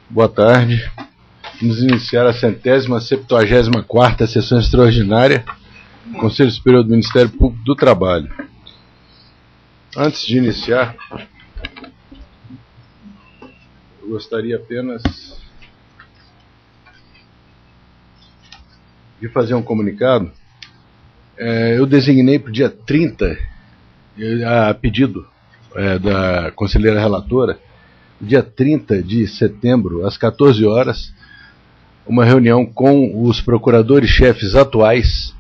Boa tarde. Vamos iniciar a 174ª sessão extraordinária do Conselho Superior do Ministério Público do Trabalho. Antes de iniciar, eu gostaria apenas de fazer um comunicado. Eu designei para o dia 30, a pedido da conselheira relatora, dia 30 de setembro, às 14 horas, uma reunião com os procuradores-chefes atuais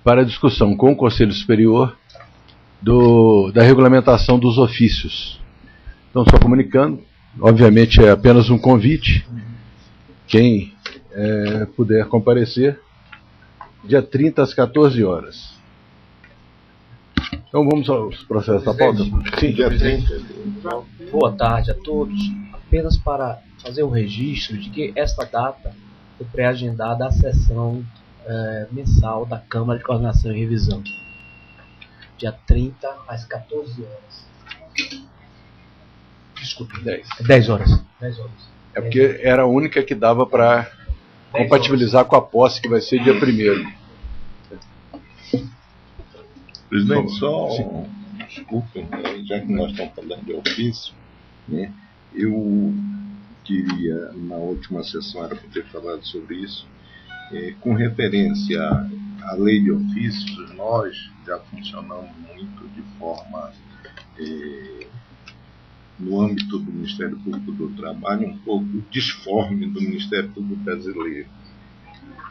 para discussão com o Conselho Superior da regulamentação dos ofícios. Então, só comunicando, obviamente é apenas um convite, quem puder comparecer, dia 30 às 14 horas. Então vamos aos processos da pauta? Sim, dia 30. Boa tarde a todos. Apenas para fazer um registro de que esta data foi pré-agendada a sessão mensal da Câmara de Coordenação e Revisão. Dia 30 às 14 horas. Desculpe, 10 horas. 10 horas. É porque era a única que dava para compatibilizar com a posse, que vai ser dia 1º. Presidente, desculpem, já que nós estamos falando de ofício, né, eu queria, na última sessão, era para ter falado sobre isso, com referência à lei de ofícios, nós já funcionamos muito de forma, no âmbito do Ministério Público do Trabalho, um pouco disforme do Ministério Público brasileiro.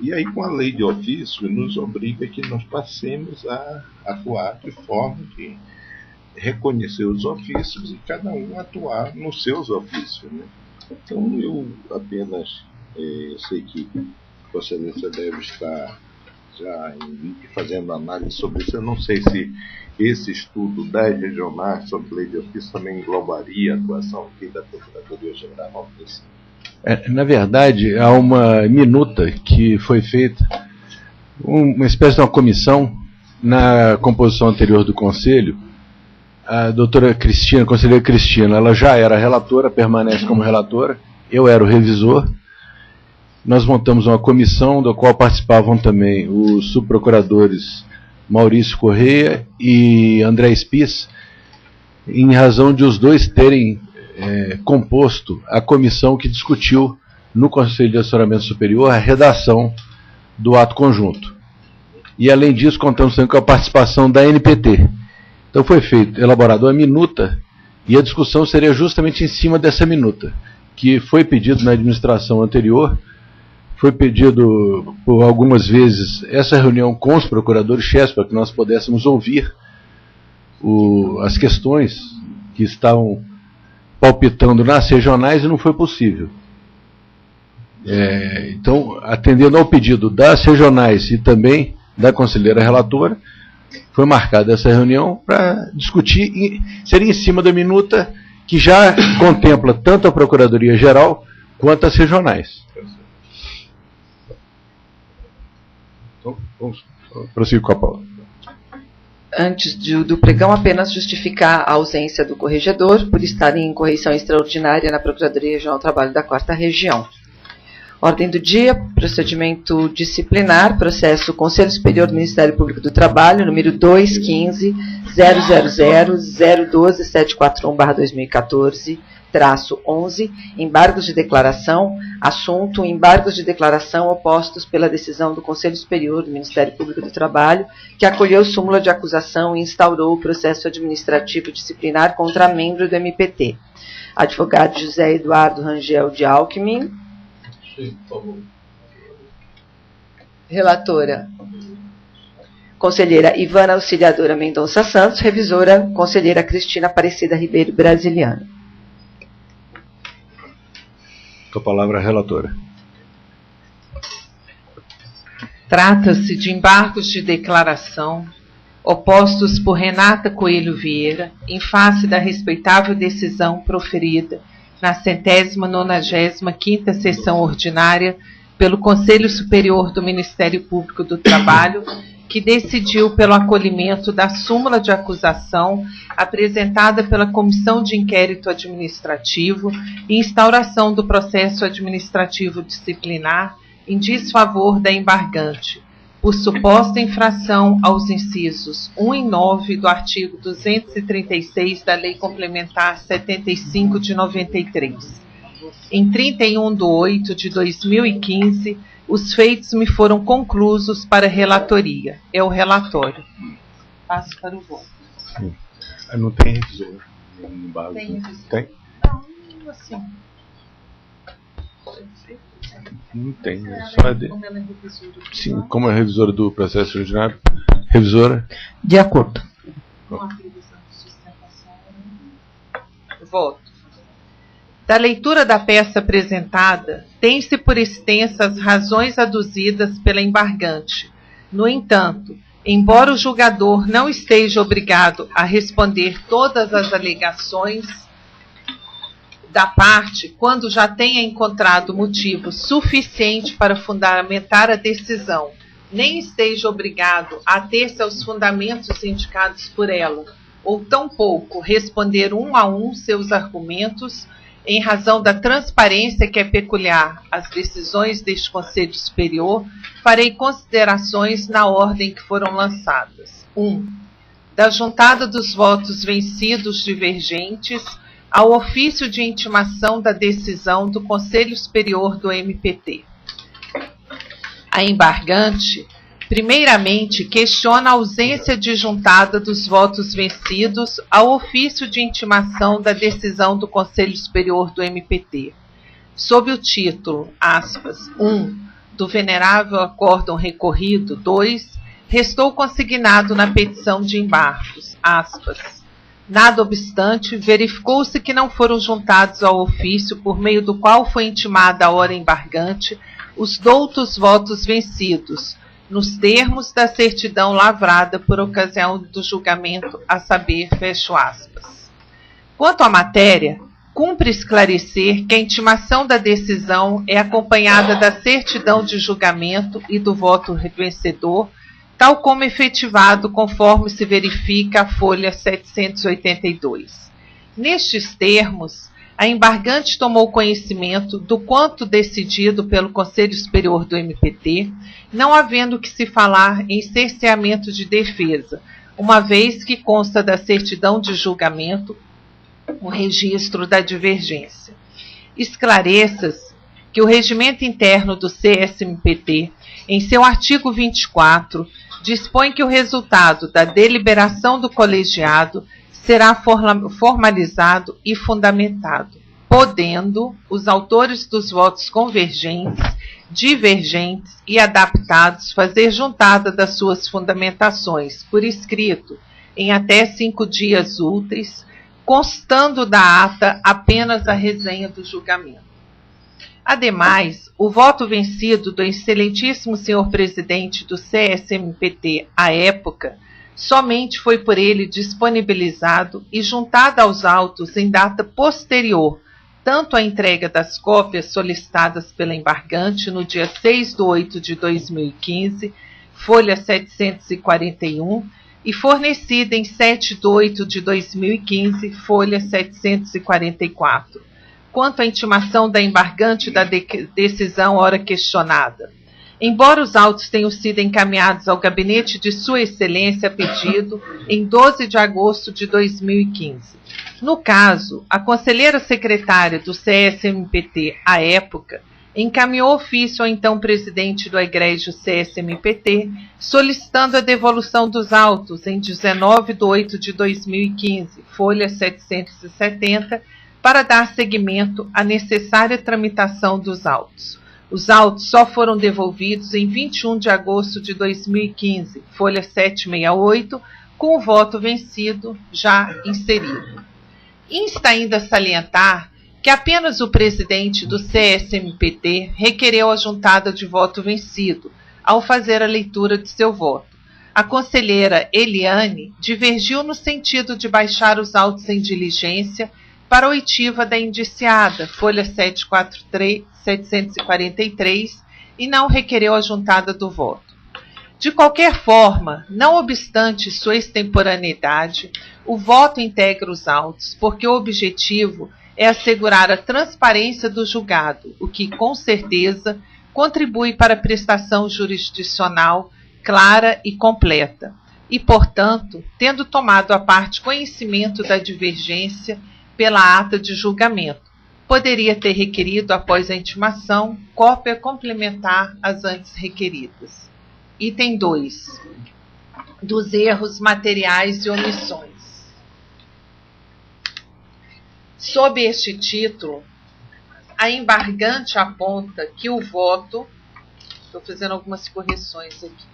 E aí, com a lei de ofício, nos obriga que nós passemos a atuar de forma de reconhecer os ofícios e cada um atuar nos seus ofícios, né? Então, eu apenas sei que Vossa Excelência deve estar já fazendo análise sobre isso. Eu não sei se esse estudo das regionais sobre lei de ofício também englobaria a atuação aqui da Procuradoria-Geral. Na verdade, há uma minuta que foi feita, uma espécie de uma comissão na composição anterior do Conselho. A doutora Cristina, a conselheira Cristina, ela já era relatora, permanece como relatora, eu era o revisor. Nós montamos uma comissão da qual participavam também os subprocuradores Maurício Correia e André Spies, em razão de os dois terem composto a comissão que discutiu no Conselho de Assessoramento Superior a redação do ato conjunto. E, além disso, contamos também com a participação da NPT. Então foi elaborada uma minuta, e a discussão seria justamente em cima dessa minuta, que foi pedido na administração anterior, foi pedido por algumas vezes essa reunião com os procuradores-chefes, para que nós pudéssemos ouvir as questões que estavam palpitando nas regionais, e não foi possível. Então, atendendo ao pedido das regionais e também da conselheira relatora, foi marcada essa reunião para discutir, seria em cima da minuta que já contempla tanto a Procuradoria-Geral quanto as regionais. Então, vamos prosseguir com a pauta. Antes do pregão, apenas justificar a ausência do corregedor por estar em correição extraordinária na Procuradoria-Geral do Trabalho da 4ª Região. Ordem do dia, procedimento disciplinar, processo Conselho Superior do Ministério Público do Trabalho, número 215.000.012.741/2014, -11, embargos de declaração, assunto, embargos de declaração opostos pela decisão do Conselho Superior do Ministério Público do Trabalho, que acolheu súmula de acusação e instaurou o processo administrativo disciplinar contra membro do MPT. Advogado José Eduardo Rangel de Alckmin. Sim, por favor. Relatora, conselheira Ivana Auxiliadora Mendonça Santos. Revisora, conselheira Cristina Aparecida Ribeiro Brasiliano. Com a palavra, relatora. Trata-se de embargos de declaração opostos por Renata Coelho Vieira, em face da respeitável decisão proferida na 195ª sessão ordinária pelo Conselho Superior do Ministério Público do Trabalho, que decidiu pelo acolhimento da súmula de acusação apresentada pela Comissão de Inquérito Administrativo e instauração do processo administrativo disciplinar em desfavor da embargante, por suposta infração aos incisos 1 e 9 do artigo 236 da Lei Complementar 75 de 93. Em 31/8 de 2015, os feitos me foram conclusos para relatoria. É o relatório. Passo para o voto. Não tem revisor no base. Tem revisor? Tem? Não, assim. Não tem. É só Como ela é revisora do Sim, como é revisora do processo ordinário? Revisora? De acordo. Não há previsão de sustentação. Voto. Da leitura da peça apresentada, tem-se por extensas razões aduzidas pela embargante. No entanto, embora o julgador não esteja obrigado a responder todas as alegações da parte, quando já tenha encontrado motivo suficiente para fundamentar a decisão, nem esteja obrigado a ater-se aos fundamentos indicados por ela, ou tampouco responder um a um seus argumentos, em razão da transparência que é peculiar às decisões deste Conselho Superior, farei considerações na ordem que foram lançadas. 1. Da juntada dos votos vencidos divergentes ao ofício de intimação da decisão do Conselho Superior do MPT. A embargante, primeiramente, questiona a ausência de juntada dos votos vencidos ao ofício de intimação da decisão do Conselho Superior do MPT, sob o título, aspas, 1, do venerável acórdão recorrido, 2, restou consignado na petição de embargos, aspas. Nada obstante, verificou-se que não foram juntados ao ofício por meio do qual foi intimada a hora embargante os doutos votos vencidos, nos termos da certidão lavrada por ocasião do julgamento, a saber, fecho aspas. Quanto à matéria, cumpre esclarecer que a intimação da decisão é acompanhada da certidão de julgamento e do voto vencedor, tal como efetivado conforme se verifica a folha 782. Nestes termos, a embargante tomou conhecimento do quanto decidido pelo Conselho Superior do MPT, não havendo que se falar em cerceamento de defesa, uma vez que consta da certidão de julgamento o registro da divergência. Esclareça-se que o regimento interno do CSMPT, em seu artigo 24, dispõe que o resultado da deliberação do colegiado será formalizado e fundamentado, podendo os autores dos votos convergentes, divergentes e adaptados fazer juntada das suas fundamentações por escrito em até 5 dias úteis, constando da ata apenas a resenha do julgamento. Ademais, o voto vencido do excelentíssimo senhor presidente do CSMPT à época somente foi por ele disponibilizado e juntado aos autos em data posterior, tanto à entrega das cópias solicitadas pela embargante no dia 6/8 de 2015, folha 741, e fornecida em 7/8 de 2015, folha 744. Quanto à intimação da embargante da decisão ora questionada. Embora os autos tenham sido encaminhados ao gabinete de Sua Excelência a pedido em 12 de agosto de 2015. No caso, a conselheira secretária do CSMPT, à época, encaminhou ofício ao então presidente do egrégio CSMPT, solicitando a devolução dos autos em 19/8 de 2015, folha 770, para dar seguimento à necessária tramitação dos autos. Os autos só foram devolvidos em 21 de agosto de 2015, folha 768, com o voto vencido já inserido. Insta ainda a salientar que apenas o presidente do CSMPT requereu a juntada de voto vencido, ao fazer a leitura de seu voto. A conselheira Eliane divergiu no sentido de baixar os autos em diligência para a oitiva da indiciada, folha 743, 743, e não requereu a juntada do voto. De qualquer forma, não obstante sua extemporaneidade, o voto integra os autos, porque o objetivo é assegurar a transparência do julgado, o que, com certeza, contribui para a prestação jurisdicional clara e completa. E, portanto, tendo tomado a parte conhecimento da divergência pela ata de julgamento, poderia ter requerido, após a intimação, cópia complementar às antes requeridas. Item 2. Dos erros materiais e omissões. Sob este título, a embargante aponta que o voto, estou fazendo algumas correções aqui,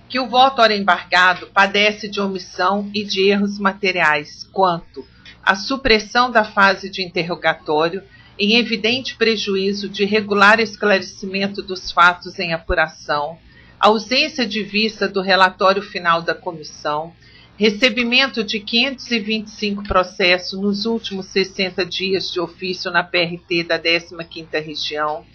que o voto ora embargado padece de omissão e de erros materiais, quanto à supressão da fase de interrogatório, em evidente prejuízo de regular esclarecimento dos fatos em apuração, ausência de vista do relatório final da comissão, recebimento de 525 processos nos últimos 60 dias de ofício na PRT da 15ª Região,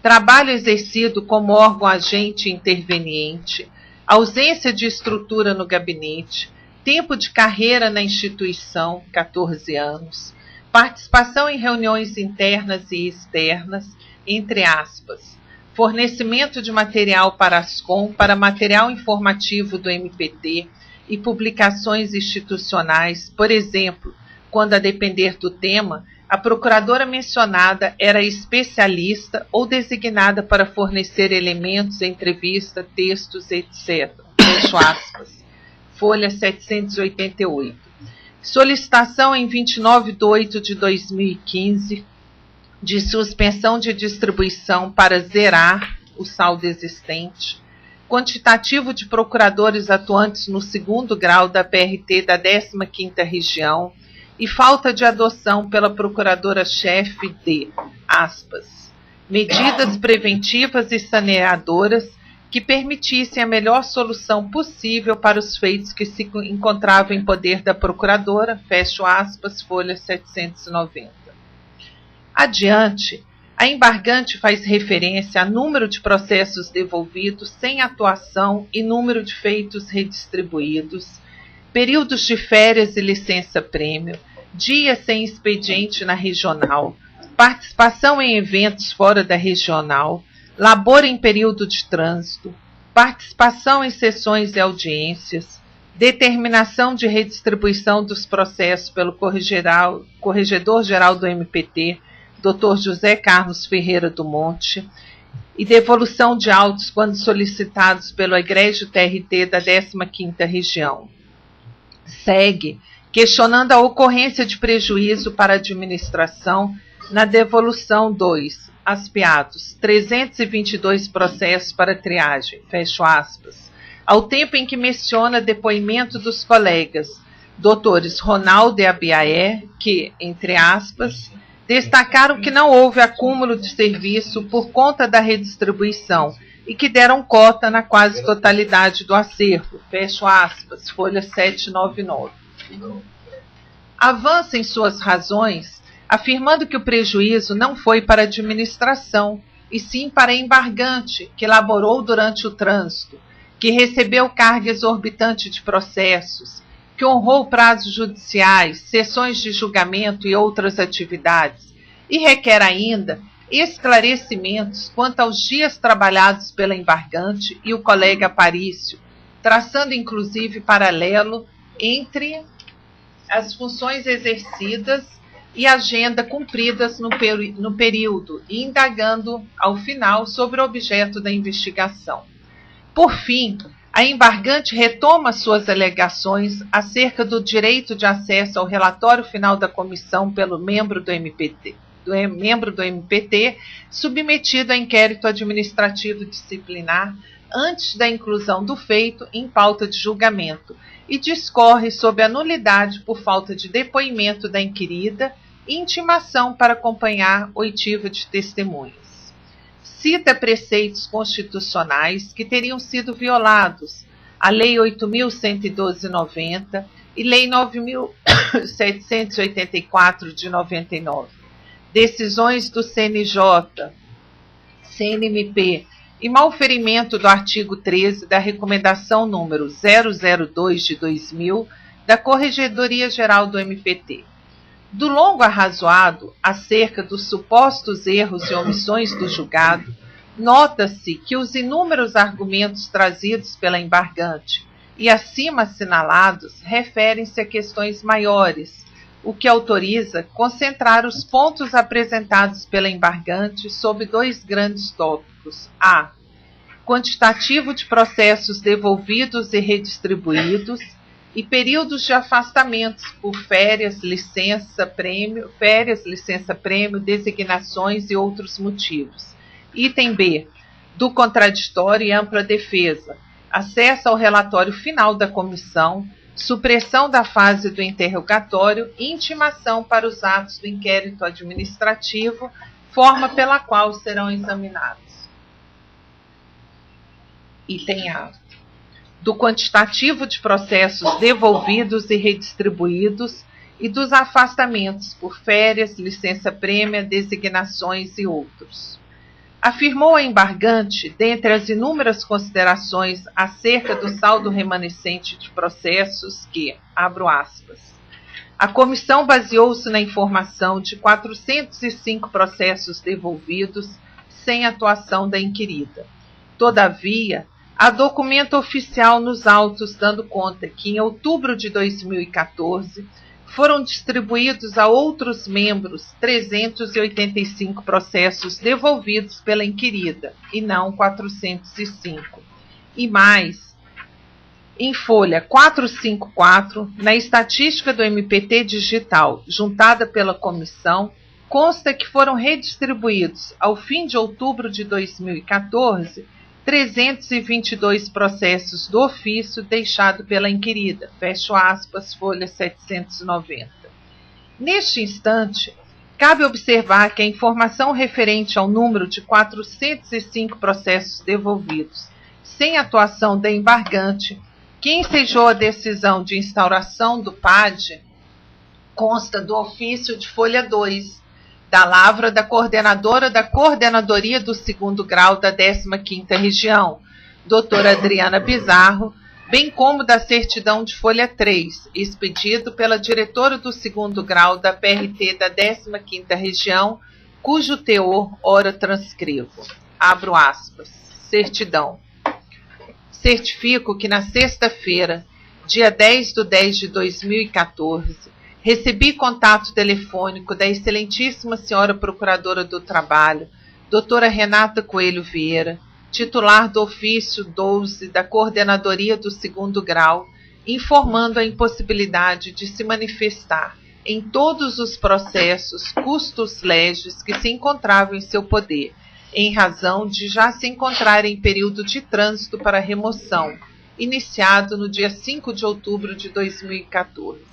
trabalho exercido como órgão agente interveniente, ausência de estrutura no gabinete, tempo de carreira na instituição, 14 anos, participação em reuniões internas e externas, entre aspas, fornecimento de material para Ascom, para material informativo do MPT e publicações institucionais, por exemplo, quando a depender do tema, a procuradora mencionada era especialista ou designada para fornecer elementos, entrevista, textos, etc. Fecho aspas. Folha 788. Solicitação em 29/8/2015 de suspensão de distribuição para zerar o saldo existente. Quantitativo de procuradores atuantes no 2º grau da PRT da 15ª Região e falta de adoção pela procuradora-chefe de, aspas, medidas preventivas e saneadoras que permitissem a melhor solução possível para os feitos que se encontravam em poder da procuradora, fecho aspas, folha 790. Adiante, a embargante faz referência a número de processos devolvidos sem atuação e número de feitos redistribuídos, períodos de férias e licença-prêmio, dias sem expediente na regional, participação em eventos fora da regional, labor em período de trânsito, participação em sessões e audiências, determinação de redistribuição dos processos pelo Corregedor-Geral do MPT, Dr. José Carlos Ferreira do Monte, e devolução de autos quando solicitados pelo egrégio TRT da 15ª Região. Segue questionando a ocorrência de prejuízo para a administração na devolução 2, aspiados, 322 processos para triagem, fecho aspas, ao tempo em que menciona depoimento dos colegas, doutores Ronaldo e Abiaé, que, entre aspas, destacaram que não houve acúmulo de serviço por conta da redistribuição e que deram cota na quase totalidade do acervo, fecho aspas, folha 799. Avança em suas razões, afirmando que o prejuízo não foi para a administração, e sim para a embargante, que laborou durante o trânsito, que recebeu carga exorbitante de processos, que honrou prazos judiciais, sessões de julgamento e outras atividades, e requer ainda esclarecimentos quanto aos dias trabalhados pela embargante e o colega Aparício, traçando inclusive paralelo entre as funções exercidas e a agenda cumpridas no período, e indagando, ao final, sobre o objeto da investigação. Por fim, a embargante retoma suas alegações acerca do direito de acesso ao relatório final da comissão pelo membro do MPT, submetido a inquérito administrativo disciplinar antes da inclusão do feito em pauta de julgamento, e discorre sobre a nulidade por falta de depoimento da inquirida e intimação para acompanhar oitiva de testemunhas. Cita preceitos constitucionais que teriam sido violados, a Lei 8.112/90 e Lei 9.784 de 99. Decisões do CNJ, CNMP e malferimento do artigo 13 da Recomendação número 002 de 2000 da Corregedoria Geral do MPT. Do longo arrazoado acerca dos supostos erros e omissões do julgado, nota-se que os inúmeros argumentos trazidos pela embargante e acima assinalados referem-se a questões maiores, o que autoriza concentrar os pontos apresentados pela embargante sob dois grandes tópicos: a. Quantitativo de processos devolvidos e redistribuídos e períodos de afastamentos por férias, licença-prêmio, designações e outros motivos. Item B. Do contraditório e ampla defesa. Acesso ao relatório final da comissão, supressão da fase do interrogatório e intimação para os atos do inquérito administrativo, forma pela qual serão examinados. Item A. Do quantitativo de processos devolvidos e redistribuídos e dos afastamentos por férias, licença-prêmio, designações e outros. Afirmou a embargante, dentre as inúmeras considerações acerca do saldo remanescente de processos, que, abro aspas, a comissão baseou-se na informação de 405 processos devolvidos sem atuação da inquirida. Todavia, há documento oficial nos autos dando conta que, em outubro de 2014, foram distribuídos a outros membros 385 processos devolvidos pela inquirida, e não 405. E mais, em folha 454, na estatística do MPT digital, juntada pela comissão, consta que foram redistribuídos, ao fim de outubro de 2014, 322 processos do ofício deixado pela inquirida, fecho aspas, folha 790. Neste instante, cabe observar que a informação referente ao número de 405 processos devolvidos sem atuação da embargante, que ensejou a decisão de instauração do PAD, consta do ofício de folha 2, da lavra da coordenadora da Coordenadoria do 2º Grau da 15ª Região, doutora Adriana Bizarro, bem como da certidão de folha 3, expedido pela diretora do 2º Grau da PRT da 15ª Região, cujo teor ora transcrevo. Abro aspas. Certidão. Certifico que na sexta-feira, dia 10/10/2014, recebi contato telefônico da excelentíssima senhora Procuradora do Trabalho, doutora Renata Coelho Vieira, titular do ofício 12 da Coordenadoria do 2º Grau, informando a impossibilidade de se manifestar em todos os processos custos legis que se encontravam em seu poder, em razão de já se encontrar em período de trânsito para remoção, iniciado no dia 5 de outubro de 2014.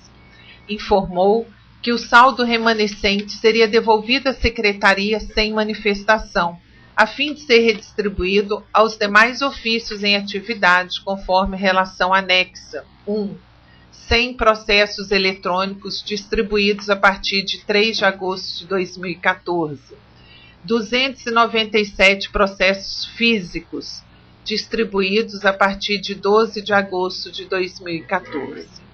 Informou que o saldo remanescente seria devolvido à Secretaria sem manifestação, a fim de ser redistribuído aos demais ofícios em atividade, conforme relação anexa 1. 100 processos eletrônicos distribuídos a partir de 3 de agosto de 2014. 297 processos físicos distribuídos a partir de 12 de agosto de 2014.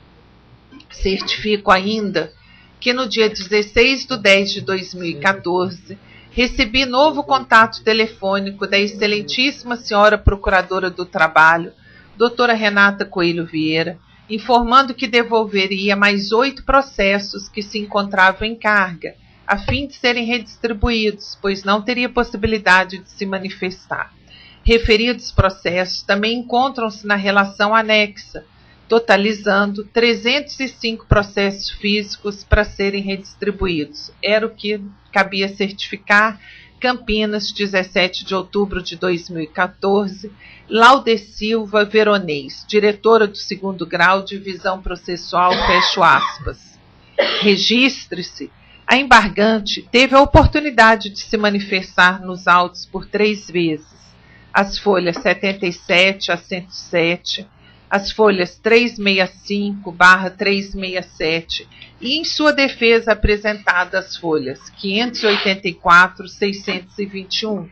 Certifico ainda que no dia 16/10/2014 recebi novo contato telefônico da excelentíssima senhora Procuradora do Trabalho, doutora Renata Coelho Vieira, informando que devolveria mais 8 processos que se encontravam em carga, a fim de serem redistribuídos, pois não teria possibilidade de se manifestar. Referidos processos também encontram-se na relação anexa, totalizando 305 processos físicos para serem redistribuídos. Era o que cabia certificar. Campinas, 17 de outubro de 2014, Laude Silva Veronês, diretora do 2º Grau, Divisão Processual, fecho aspas. Registre-se, a embargante teve a oportunidade de se manifestar nos autos por 3 vezes, as folhas 77 a 107, as folhas 365/367 e, em sua defesa, apresentada as folhas 584, 621.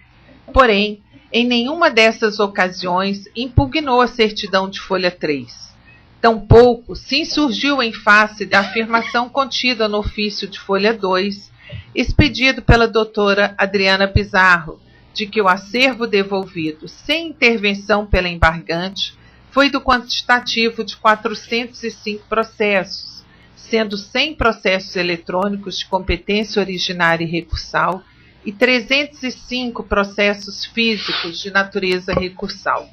Porém, em nenhuma dessas ocasiões impugnou a certidão de folha 3. Tampouco se insurgiu em face da afirmação contida no ofício de folha 2, expedido pela doutora Adriana Pizarro, de que o acervo devolvido sem intervenção pela embargante foi do quantitativo de 405 processos, sendo 100 processos eletrônicos de competência originária e recursal e 305 processos físicos de natureza recursal.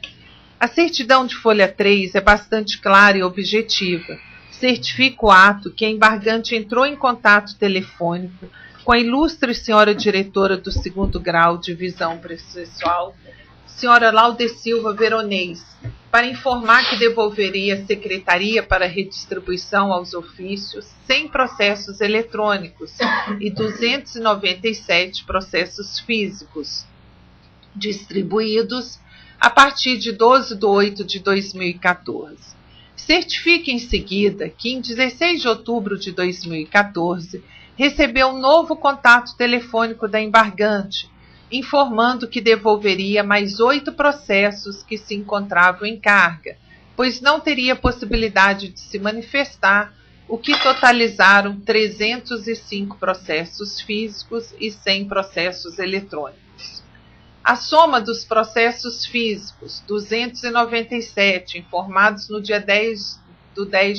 A certidão de folha 3 é bastante clara e objetiva. Certifica o ato que a embargante entrou em contato telefônico com a ilustre senhora diretora do 2º grau de divisão processual, senhora Laude Silva Veronês, para informar que devolveria à secretaria para redistribuição aos ofícios 100 processos eletrônicos e 297 processos físicos, distribuídos a partir de 12/8/2014. Certifica em seguida que, em 16 de outubro de 2014, recebeu um novo contato telefônico da embargante, informando que devolveria mais 8 processos que se encontravam em carga, pois não teria possibilidade de se manifestar, o que totalizaram 305 processos físicos e 100 processos eletrônicos. A soma dos processos físicos, 297, informados no dia 10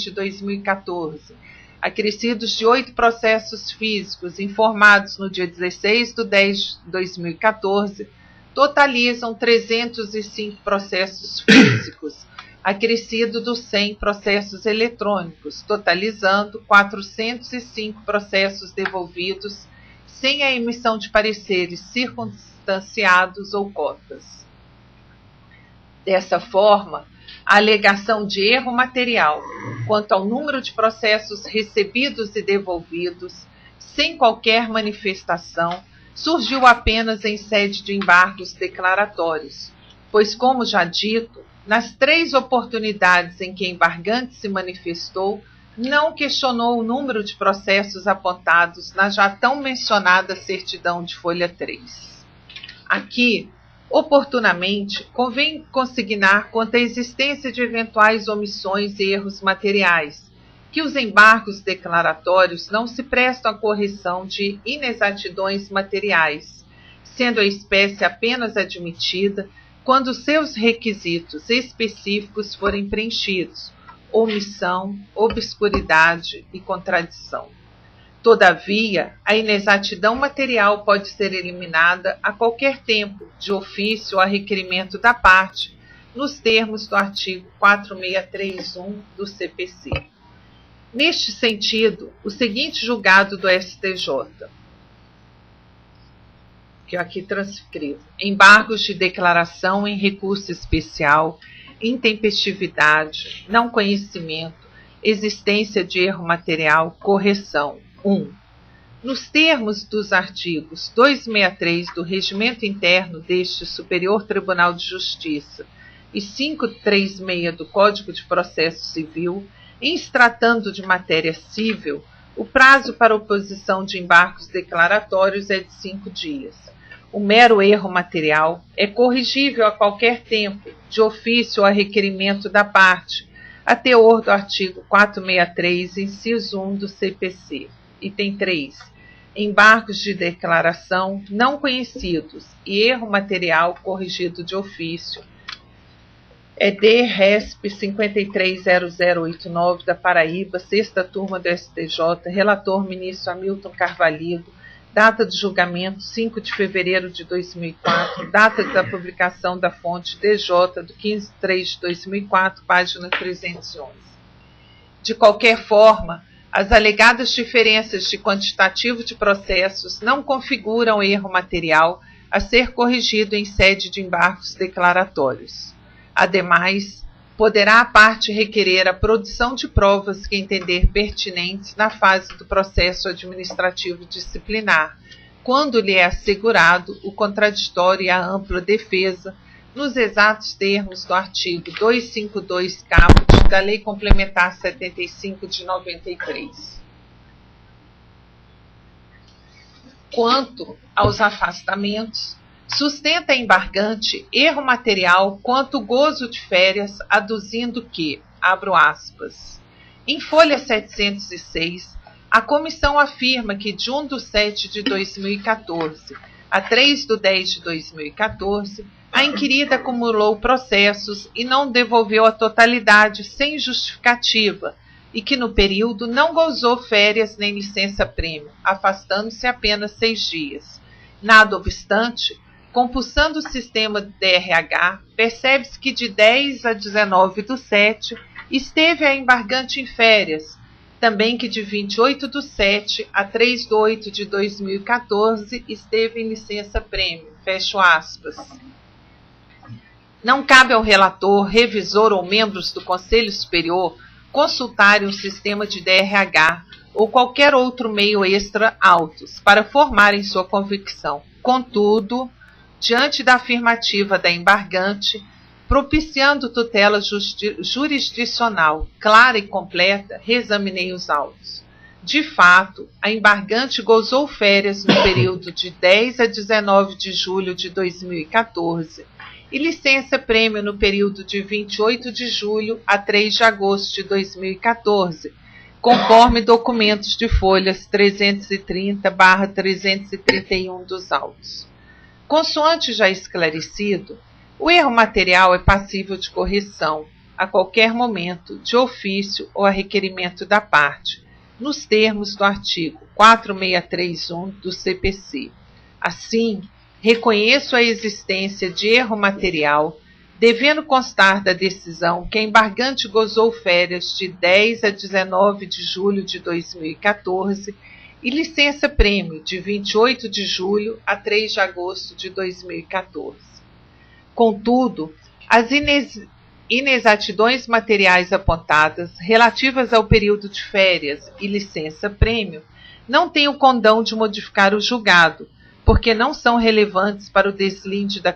de 2014, acrescidos de 8 processos físicos informados no dia 16/10 de 2014, totalizam 305 processos físicos, acrescido dos 100 processos eletrônicos, totalizando 405 processos devolvidos sem a emissão de pareceres circunstanciados ou cotas. Dessa forma, a alegação de erro material quanto ao número de processos recebidos e devolvidos, sem qualquer manifestação, surgiu apenas em sede de embargos declaratórios, pois, como já dito, nas 3 oportunidades em que a embargante se manifestou, não questionou o número de processos apontados na já tão mencionada certidão de folha 3. Aqui, oportunamente, convém consignar quanto à existência de eventuais omissões e erros materiais, que os embargos declaratórios não se prestam à correção de inexatidões materiais, sendo a espécie apenas admitida quando seus requisitos específicos forem preenchidos, omissão, obscuridade e contradição. Todavia, a inexatidão material pode ser eliminada a qualquer tempo, de ofício ou a requerimento da parte, nos termos do artigo 4631 do CPC. Neste sentido, o seguinte julgado do STJ, que eu aqui transcrevo: embargos de declaração em recurso especial, intempestividade, não conhecimento, existência de erro material, correção. 1. Nos termos dos artigos 263 do Regimento Interno deste Superior Tribunal de Justiça e 536 do Código de Processo Civil, em se tratando de matéria civil, o prazo para oposição de embargos declaratórios é de 5 dias. O mero erro material é corrigível a qualquer tempo, de ofício ou a requerimento da parte, a teor do artigo 463, inciso 1 do CPC. Item 3. Embargos de declaração não conhecidos e erro material corrigido de ofício. É DRESP 530089 da Paraíba, 6ª turma do STJ, relator ministro Hamilton Carvalho, data de julgamento 5 de fevereiro de 2004, data da publicação da fonte DJ do 15/3 de 2004, página 311. De qualquer forma, as alegadas diferenças de quantitativo de processos não configuram erro material a ser corrigido em sede de embargos declaratórios. Ademais, poderá a parte requerer a produção de provas que entender pertinentes na fase do processo administrativo disciplinar, quando lhe é assegurado o contraditório e a ampla defesa, nos exatos termos do artigo 252 caput da Lei Complementar 75 de 93. Quanto aos afastamentos, Sustenta a embargante erro material quanto gozo de férias, aduzindo que, abro aspas, em folha 706, a comissão afirma que de 1/7/2014 a 3/10/2014, a inquirida acumulou processos e não devolveu a totalidade sem justificativa e que no período não gozou férias nem licença-prêmio, afastando-se apenas 6 dias. Nada obstante, compulsando o sistema DRH, percebe-se que de 10 a 19/7 esteve a embargante em férias, também que de 28/7 a 3/8/2014 esteve em licença-prêmio, fecho aspas. Não cabe ao relator, revisor ou membros do Conselho Superior consultarem o sistema de DRH ou qualquer outro meio extra autos para formarem sua convicção. Contudo, diante da afirmativa da embargante, propiciando tutela jurisdicional clara e completa, reexaminei os autos. De fato, a embargante gozou férias no período de 10 a 19 de julho de 2014 e licença-prêmio no período de 28 de julho a 3 de agosto de 2014, conforme documentos de folhas 330/331 dos autos. Consoante já esclarecido, o erro material é passível de correção, a qualquer momento, de ofício ou a requerimento da parte, nos termos do artigo 4631 do CPC. Assim, reconheço a existência de erro material, devendo constar da decisão que a embargante gozou férias de 10 a 19 de julho de 2014 e licença-prêmio de 28 de julho a 3 de agosto de 2014. Contudo, as inexatidões materiais apontadas relativas ao período de férias e licença-prêmio não têm o condão de modificar o julgado, porque não são relevantes para o deslinde da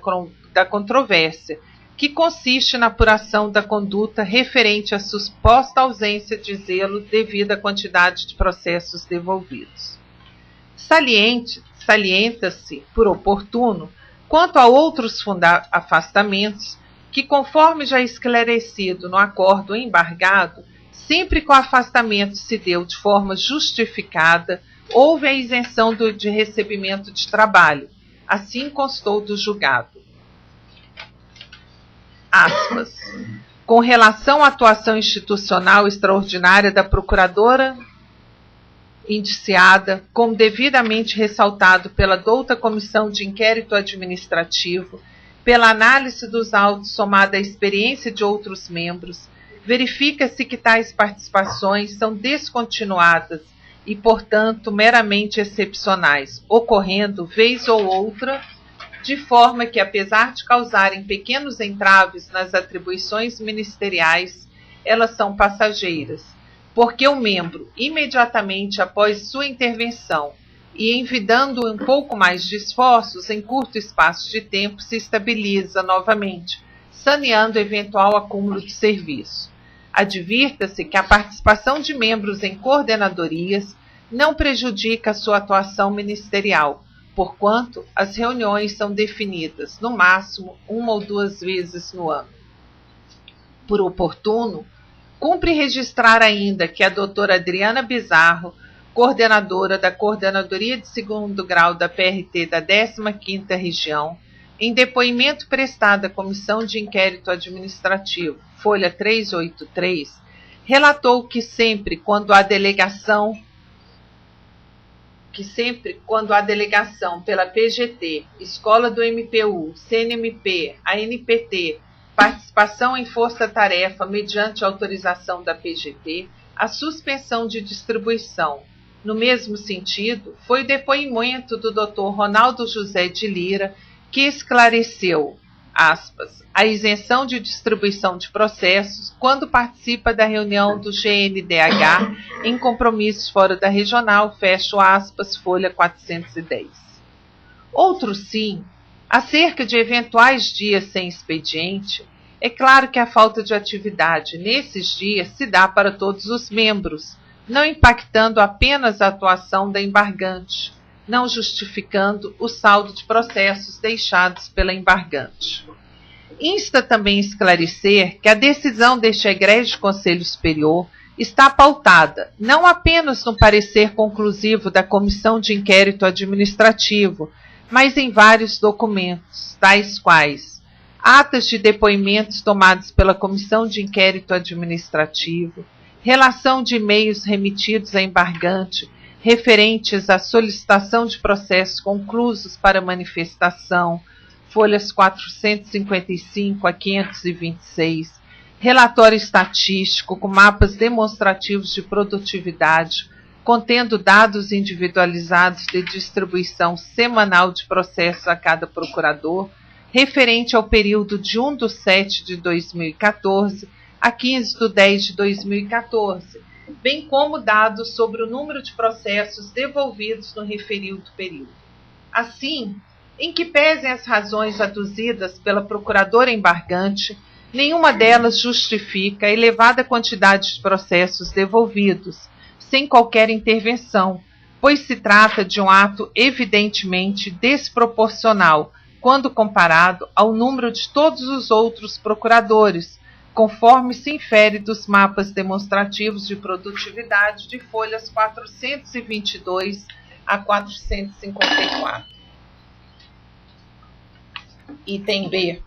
controvérsia, que consiste na apuração da conduta referente à suposta ausência de zelo devido à quantidade de processos devolvidos. Salienta-se, por oportuno, quanto a outros afastamentos, que conforme já esclarecido no acordo embargado, sempre que o afastamento se deu de forma justificada, houve a isenção de recebimento de trabalho, assim constou do julgado. Aspas. Com relação à atuação institucional extraordinária da procuradora indiciada, como devidamente ressaltado pela douta Comissão de Inquérito Administrativo, pela análise dos autos somada à experiência de outros membros, verifica-se que tais participações são descontinuadas e, portanto, meramente excepcionais, ocorrendo, vez ou outra, de forma que, apesar de causarem pequenos entraves nas atribuições ministeriais, elas são passageiras, porque o membro, imediatamente após sua intervenção e envidando um pouco mais de esforços, em curto espaço de tempo se estabiliza novamente, saneando eventual acúmulo de serviço. Advirta-se que a participação de membros em coordenadorias não prejudica a sua atuação ministerial, porquanto as reuniões são definidas, no máximo, 1 ou 2 vezes no ano. Por oportuno, cumpre registrar ainda que a doutora Adriana Bizarro, coordenadora da Coordenadoria de 2º Grau da PRT da 15ª Região, em depoimento prestado à Comissão de Inquérito Administrativo, folha 383, relatou que sempre quando a delegação pela PGT, Escola do MPU, CNMP, ANPT, participação em força-tarefa mediante autorização da PGT, a suspensão de distribuição. No mesmo sentido, foi o depoimento do Dr. Ronaldo José de Lira, que esclareceu, aspas, a isenção de distribuição de processos quando participa da reunião do GNDH em compromissos fora da regional, fecho aspas, folha 410. Outro sim, acerca de eventuais dias sem expediente, é claro que a falta de atividade nesses dias se dá para todos os membros, não impactando apenas a atuação da embargante, não justificando o saldo de processos deixados pela embargante. Insta também esclarecer que a decisão deste egrégio Conselho Superior está pautada não apenas no parecer conclusivo da Comissão de Inquérito Administrativo, mas em vários documentos, tais quais atas de depoimentos tomados pela Comissão de Inquérito Administrativo, relação de e-mails remetidos à embargante referentes à solicitação de processos conclusos para manifestação, folhas 455 a 526, relatório estatístico com mapas demonstrativos de produtividade, contendo dados individualizados de distribuição semanal de processos a cada procurador, referente ao período de 1/7/2014 a 15/10/2014, bem como dados sobre o número de processos devolvidos no referido período. Assim, em que pesem as razões aduzidas pela procuradora embargante, nenhuma delas justifica a elevada quantidade de processos devolvidos, sem qualquer intervenção, pois se trata de um ato evidentemente desproporcional, quando comparado ao número de todos os outros procuradores, conforme se infere dos mapas demonstrativos de produtividade de folhas 422 a 454. Item B.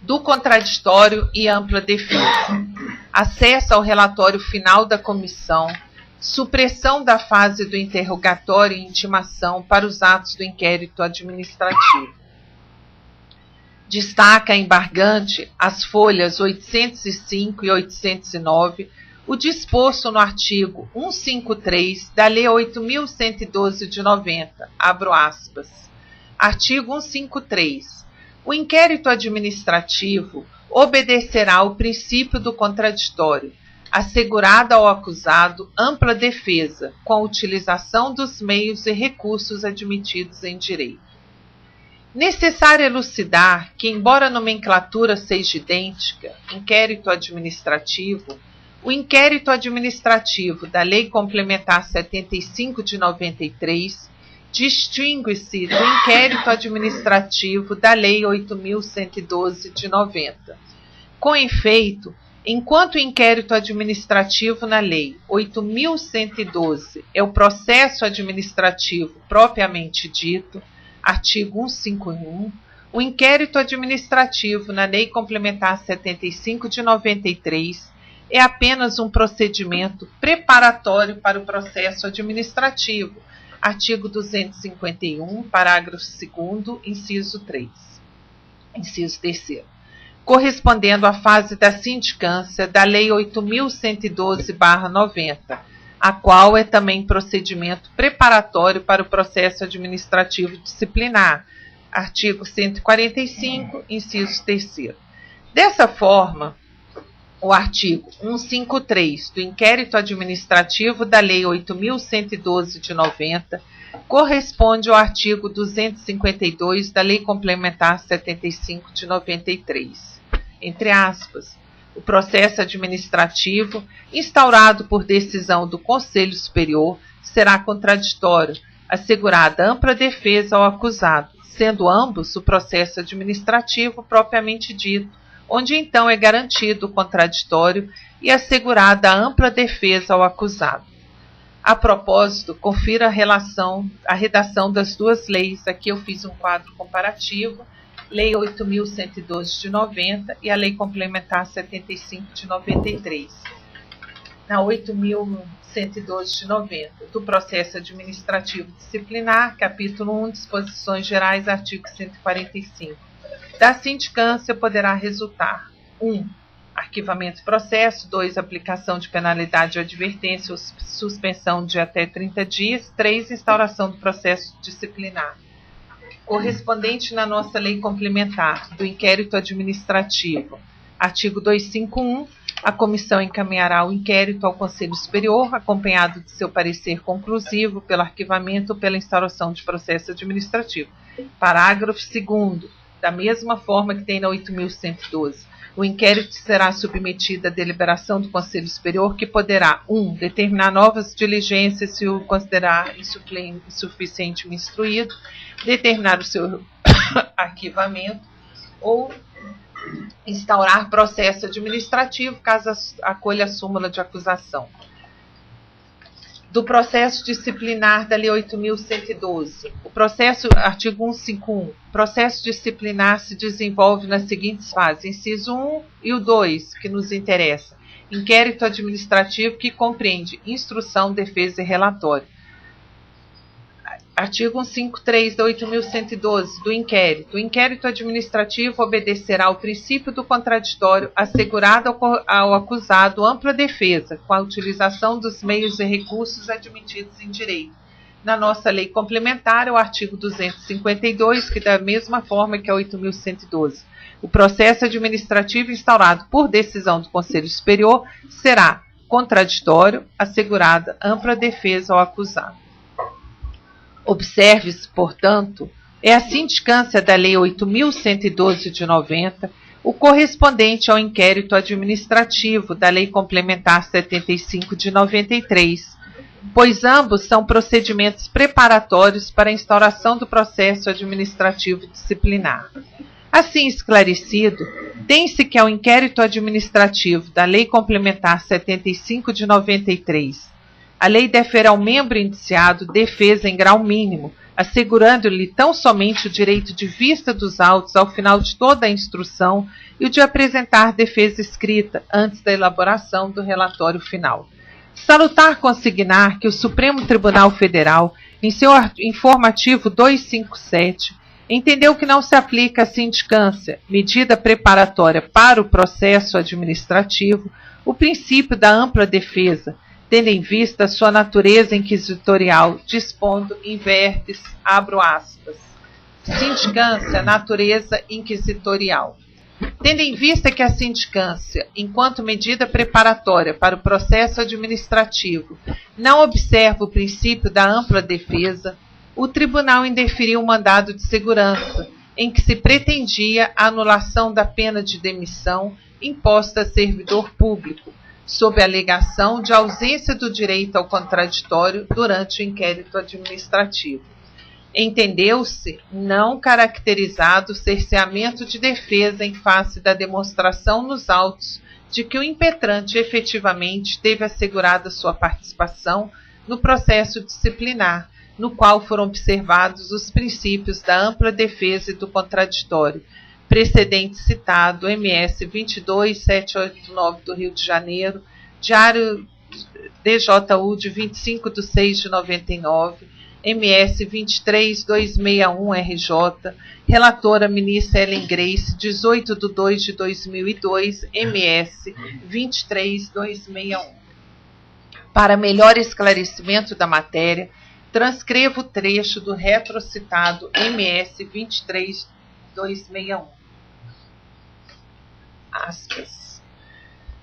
Do contraditório e ampla defesa. Acesso ao relatório final da comissão. Supressão da fase do interrogatório e intimação para os atos do inquérito administrativo. Destaca a embargante as folhas 805 e 809, o disposto no artigo 153 da Lei 8.112 de 90, abro aspas. Artigo 153. O inquérito administrativo obedecerá ao princípio do contraditório, assegurada ao acusado ampla defesa, com a utilização dos meios e recursos admitidos em direito. Necessário elucidar que, embora a nomenclatura seja idêntica, inquérito administrativo, o inquérito administrativo da Lei Complementar 75 de 93 distingue-se do inquérito administrativo da Lei 8.112 de 90. Com efeito, enquanto o inquérito administrativo na Lei 8.112 é o processo administrativo propriamente dito, artigo 151, o inquérito administrativo na Lei Complementar 75 de 93 é apenas um procedimento preparatório para o processo administrativo, artigo 251, parágrafo 2º, inciso 3. Inciso 3º. Correspondendo à fase da sindicância da Lei 8.112/90, a qual é também procedimento preparatório para o processo administrativo disciplinar, artigo 145, inciso 3º. Dessa forma, o artigo 153 do inquérito administrativo da Lei 8.112 de 90 corresponde ao artigo 252 da Lei Complementar 75 de 93. Entre aspas, o processo administrativo, instaurado por decisão do Conselho Superior, será contraditório, assegurada ampla defesa ao acusado, sendo ambos o processo administrativo propriamente dito, onde então é garantido o contraditório e assegurada a ampla defesa ao acusado. A propósito, confira a redação das duas leis. Aqui eu fiz um quadro comparativo, Lei 8.112 de 90 e a Lei Complementar 75 de 93. Na 8.112 de 90, do processo administrativo disciplinar, capítulo 1, disposições gerais, artigo 145. Da sindicância poderá resultar 1. Arquivamento do processo, 2. Aplicação de penalidade ou advertência ou suspensão de até 30 dias, 3. Instauração do processo disciplinar. Correspondente na nossa lei complementar do inquérito administrativo, artigo 251, a comissão encaminhará o inquérito ao Conselho Superior, acompanhado de seu parecer conclusivo pelo arquivamento ou pela instauração de processo administrativo. Parágrafo 2º. da mesma forma que tem na 8.112. O inquérito será submetido à deliberação do Conselho Superior, que poderá, 1. Determinar novas diligências se o considerar insuficientemente instruído, determinar o seu arquivamento ou instaurar processo administrativo, caso acolha a súmula de acusação. Do processo disciplinar da Lei 8.112. O processo, artigo 151, o processo disciplinar se desenvolve nas seguintes fases: inciso 1 e o 2, que nos interessa. Inquérito administrativo, que compreende instrução, defesa e relatório. Artigo 153 da 8.112 do inquérito. O inquérito administrativo obedecerá ao princípio do contraditório, assegurado ao acusado ampla defesa, com a utilização dos meios e recursos admitidos em direito. Na nossa lei complementar, é o artigo 252, que da mesma forma que a 8.112. O processo administrativo instaurado por decisão do Conselho Superior será contraditório, assegurada ampla defesa ao acusado. Observe-se, portanto, é a sindicância da Lei 8.112 de 90, o correspondente ao inquérito administrativo da Lei Complementar 75 de 93, pois ambos são procedimentos preparatórios para a instauração do processo administrativo disciplinar. Assim esclarecido, tem-se que ao inquérito administrativo da Lei Complementar 75 de 93, a lei defere ao membro indiciado defesa em grau mínimo, assegurando-lhe tão somente o direito de vista dos autos ao final de toda a instrução e o de apresentar defesa escrita antes da elaboração do relatório final. Salutar consignar que o Supremo Tribunal Federal, em seu informativo 257, entendeu que não se aplica a sindicância, medida preparatória para o processo administrativo, o princípio da ampla defesa, tendo em vista sua natureza inquisitorial, dispondo em vértice, abro aspas, sindicância, natureza inquisitorial. Tendo em vista que a sindicância, enquanto medida preparatória para o processo administrativo, não observa o princípio da ampla defesa, o tribunal indeferiu o mandado de segurança, em que se pretendia a anulação da pena de demissão imposta a servidor público, sob a alegação de ausência do direito ao contraditório durante o inquérito administrativo. Entendeu-se não caracterizado o cerceamento de defesa em face da demonstração nos autos de que o impetrante efetivamente teve assegurada sua participação no processo disciplinar, no qual foram observados os princípios da ampla defesa e do contraditório, precedente citado, MS 22789 do Rio de Janeiro, Diário DJU de 25 de 6 de 99, MS 23261 RJ, relatora ministra Ellen Grace, 18 de 2 de 2002, MS 23261. Para melhor esclarecimento da matéria, transcrevo o trecho do retrocitado MS 23261. Aspas.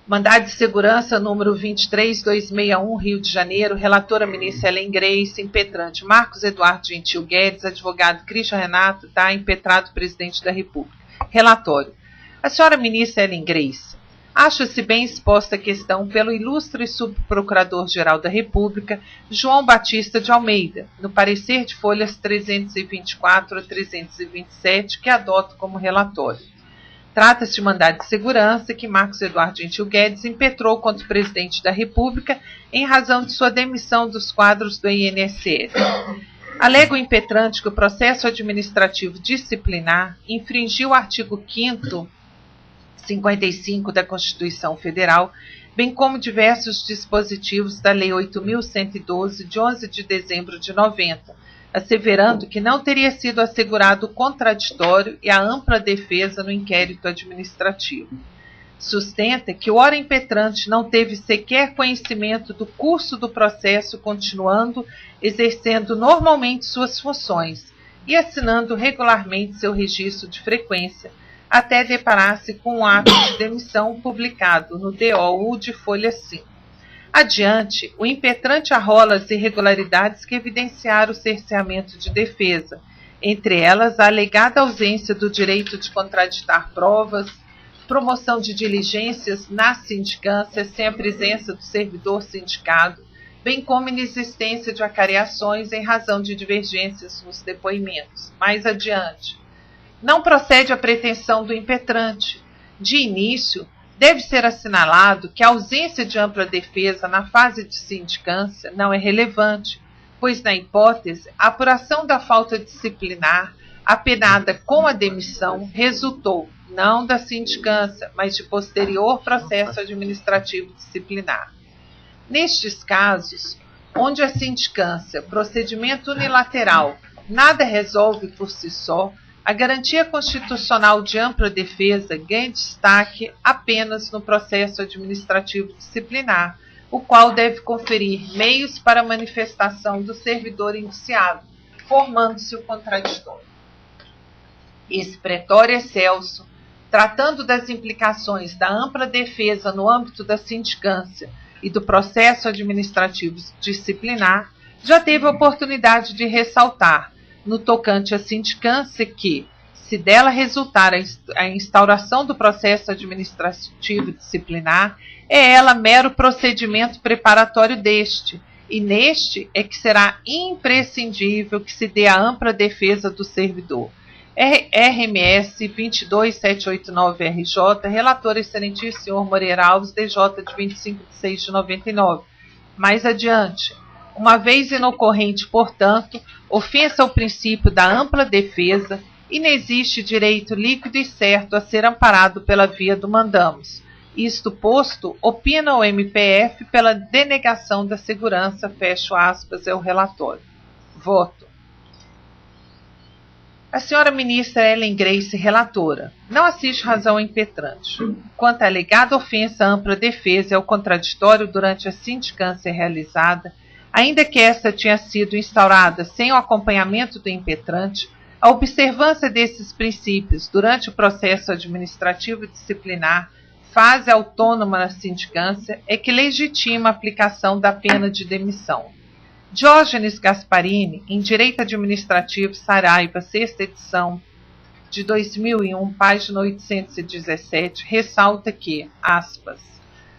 Mandado de segurança número 23261, Rio de Janeiro, relatora ministra Ellen Grace, impetrante Marcos Eduardo Gentil Guedes, advogado Christian Renato, tá, impetrado presidente da República. Relatório. A senhora ministra Ellen Grace, acha-se bem exposta a questão pelo ilustre subprocurador-geral da República, João Batista de Almeida, no parecer de folhas 324 a 327, que adoto como relatório. Trata-se de mandado de segurança que Marcos Eduardo Gentil Guedes impetrou contra o presidente da República em razão de sua demissão dos quadros do INSS. Alega o impetrante que o processo administrativo disciplinar infringiu o artigo 5º 55 da Constituição Federal, bem como diversos dispositivos da Lei 8.112, de 11 de dezembro de 90, asseverando que não teria sido assegurado o contraditório e a ampla defesa no inquérito administrativo. Sustenta que o ora impetrante não teve sequer conhecimento do curso do processo, continuando exercendo normalmente suas funções e assinando regularmente seu registro de frequência, até deparar-se com um ato de demissão publicado no DOU de folha 5. Adiante, o impetrante arrola as irregularidades que evidenciaram o cerceamento de defesa, entre elas a alegada ausência do direito de contraditar provas, promoção de diligências na sindicância sem a presença do servidor sindicado, bem como inexistência de acareações em razão de divergências nos depoimentos. Mais adiante, não procede a pretensão do impetrante. De início, deve ser assinalado que a ausência de ampla defesa na fase de sindicância não é relevante, pois, na hipótese, a apuração da falta disciplinar apenada com a demissão resultou não da sindicância, mas de posterior processo administrativo disciplinar. Nestes casos, onde a sindicância, procedimento unilateral, nada resolve por si só, a garantia constitucional de ampla defesa ganha destaque apenas no processo administrativo disciplinar, o qual deve conferir meios para a manifestação do servidor indiciado, formando-se o contraditório. Esse pretório excelso, tratando das implicações da ampla defesa no âmbito da sindicância e do processo administrativo disciplinar, já teve a oportunidade de ressaltar, no tocante à sindicância, que, se dela resultar a instauração do processo administrativo disciplinar, é ela mero procedimento preparatório deste, e neste é que será imprescindível que se dê a ampla defesa do servidor. RMS 22789-RJ, relator excelentíssimo senhor Moreira Alves, DJ de 25/6/99. Mais adiante, uma vez inocorrente, portanto, ofensa ao princípio da ampla defesa, inexiste direito líquido e certo a ser amparado pela via do mandamus. Isto posto, opina o MPF pela denegação da segurança, fecho aspas, é o relatório. Voto. A senhora ministra Ellen Grace, relatora, não assiste razão impetrante. Quanto à alegada ofensa à ampla defesa e ao contraditório durante a sindicância realizada, ainda que esta tenha sido instaurada sem o acompanhamento do impetrante, a observância desses princípios durante o processo administrativo disciplinar, fase autônoma na sindicância, é que legitima a aplicação da pena de demissão. Diógenes Gasparini, em Direito Administrativo, Saraiva, 6ª edição, de 2001, página 817, ressalta que, aspas,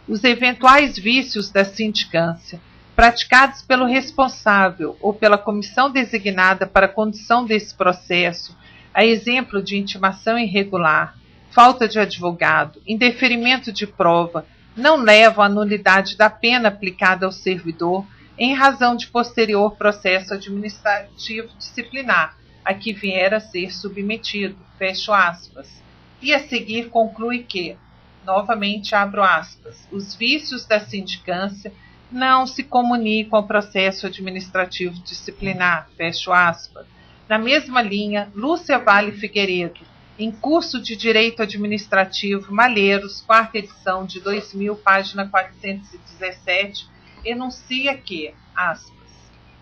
os eventuais vícios da sindicância, praticados pelo responsável ou pela comissão designada para a condução desse processo, a exemplo de intimação irregular, falta de advogado, indeferimento de prova, não levam à nulidade da pena aplicada ao servidor em razão de posterior processo administrativo disciplinar, a que vier a ser submetido, fecho aspas. E a seguir conclui que, novamente abro aspas, os vícios da sindicância não se comunicam ao processo administrativo disciplinar, fecho aspas. Na mesma linha, Lúcia Vale Figueiredo, em curso de Direito Administrativo, Malheiros, 4ª edição de 2000, página 417, enuncia que, aspas,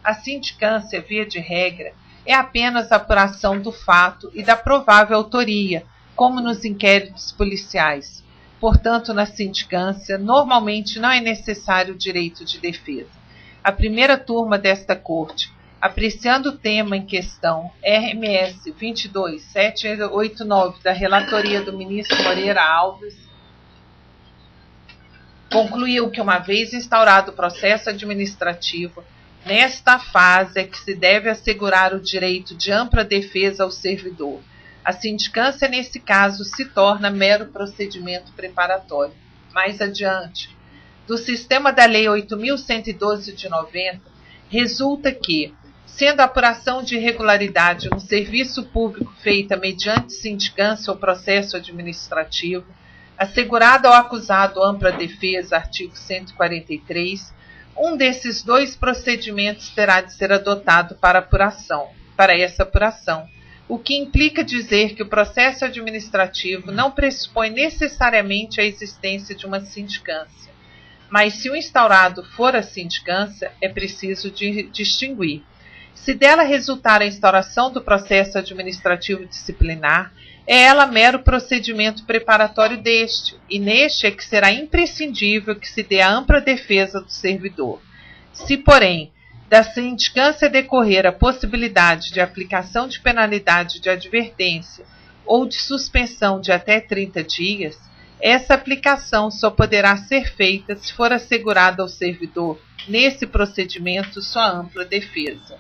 a sindicância, via de regra, é apenas a apuração do fato e da provável autoria, como nos inquéritos policiais. Portanto, na sindicância, normalmente não é necessário o direito de defesa. A primeira turma desta corte, apreciando o tema em questão, RMS 22789, da relatoria do ministro Moreira Alves, concluiu que, uma vez instaurado o processo administrativo, nesta fase é que se deve assegurar o direito de ampla defesa ao servidor. A sindicância, nesse caso, se torna mero procedimento preparatório. Mais adiante, do sistema da Lei 8.112 de 90, resulta que, sendo a apuração de irregularidade no serviço público feita mediante sindicância ou processo administrativo, assegurada ao acusado ampla defesa, artigo 143, um desses dois procedimentos terá de ser adotado para essa apuração, o que implica dizer que o processo administrativo não pressupõe necessariamente a existência de uma sindicância. Mas se o instaurado for a sindicância, é preciso distinguir. Se dela resultar a instauração do processo administrativo disciplinar, é ela mero procedimento preparatório deste, e neste é que será imprescindível que se dê a ampla defesa do servidor. Se, porém, da sindicância decorrer a possibilidade de aplicação de penalidade de advertência ou de suspensão de até 30 dias, essa aplicação só poderá ser feita se for assegurada ao servidor, nesse procedimento, sua ampla defesa.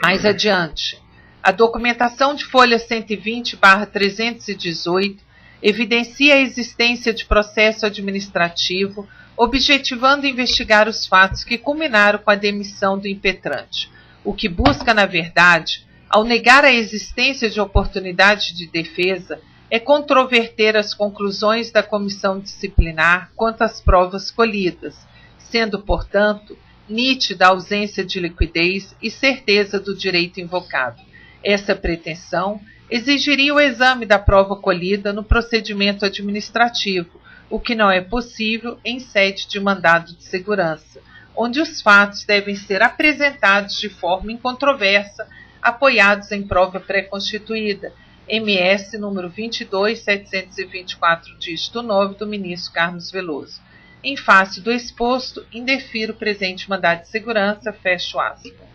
Mais adiante, a documentação de folha 120/318 evidencia a existência de processo administrativo, objetivando investigar os fatos que culminaram com a demissão do impetrante, o que busca, na verdade, ao negar a existência de oportunidade de defesa, é controverter as conclusões da comissão disciplinar quanto às provas colhidas, sendo, portanto, nítida a ausência de liquidez e certeza do direito invocado. Essa pretensão exigiria o exame da prova colhida no procedimento administrativo, o que não é possível em sede de mandado de segurança, onde os fatos devem ser apresentados de forma incontroversa, apoiados em prova pré-constituída, MS número 22.724, dígito 9, do ministro Carlos Veloso. Em face do exposto, indefiro o presente mandado de segurança, fecho aspas.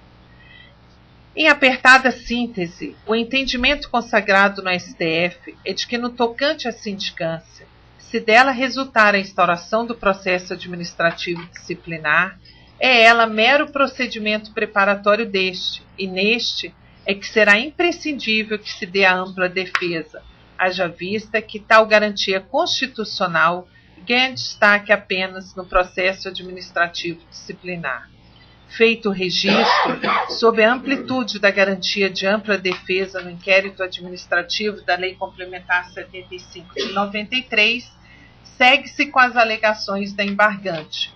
Em apertada síntese, o entendimento consagrado no STF é de que, no tocante à sindicância, se dela resultar a instauração do processo administrativo disciplinar, é ela mero procedimento preparatório deste, e neste é que será imprescindível que se dê a ampla defesa, haja vista que tal garantia constitucional ganha destaque apenas no processo administrativo disciplinar. Feito o registro, sob a amplitude da garantia de ampla defesa no inquérito administrativo da Lei Complementar 75 de 93, segue-se com as alegações da embargante.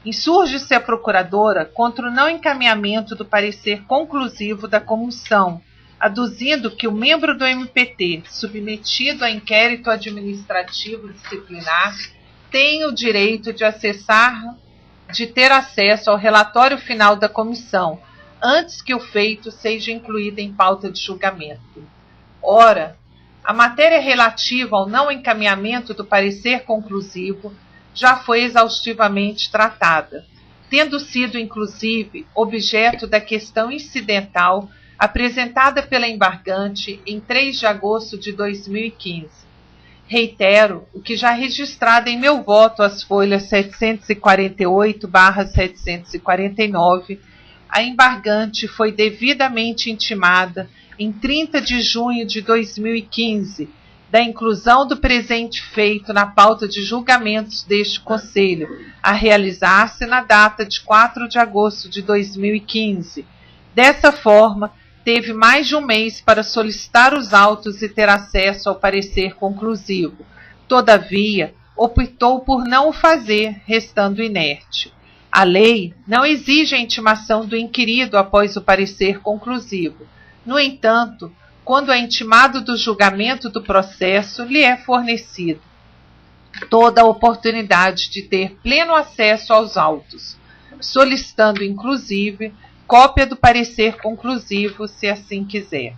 Insurge-se a procuradora contra o não encaminhamento do parecer conclusivo da comissão, aduzindo que o membro do MPT, submetido a inquérito administrativo disciplinar, tem o direito de ter acesso ao relatório final da comissão, antes que o feito seja incluído em pauta de julgamento. Ora, a matéria relativa ao não encaminhamento do parecer conclusivo já foi exaustivamente tratada, tendo sido, inclusive, objeto da questão incidental apresentada pela embargante em 3 de agosto de 2015. Reitero o que já registrado em meu voto às folhas 748/749, a embargante foi devidamente intimada em 30 de junho de 2015, da inclusão do presente feito na pauta de julgamentos deste Conselho, a realizar-se na data de 4 de agosto de 2015. Dessa forma, teve mais de um mês para solicitar os autos e ter acesso ao parecer conclusivo. Todavia, optou por não o fazer, restando inerte. A lei não exige a intimação do inquirido após o parecer conclusivo. No entanto, quando é intimado do julgamento do processo, lhe é fornecido toda a oportunidade de ter pleno acesso aos autos, solicitando, inclusive, cópia do parecer conclusivo, se assim quiser.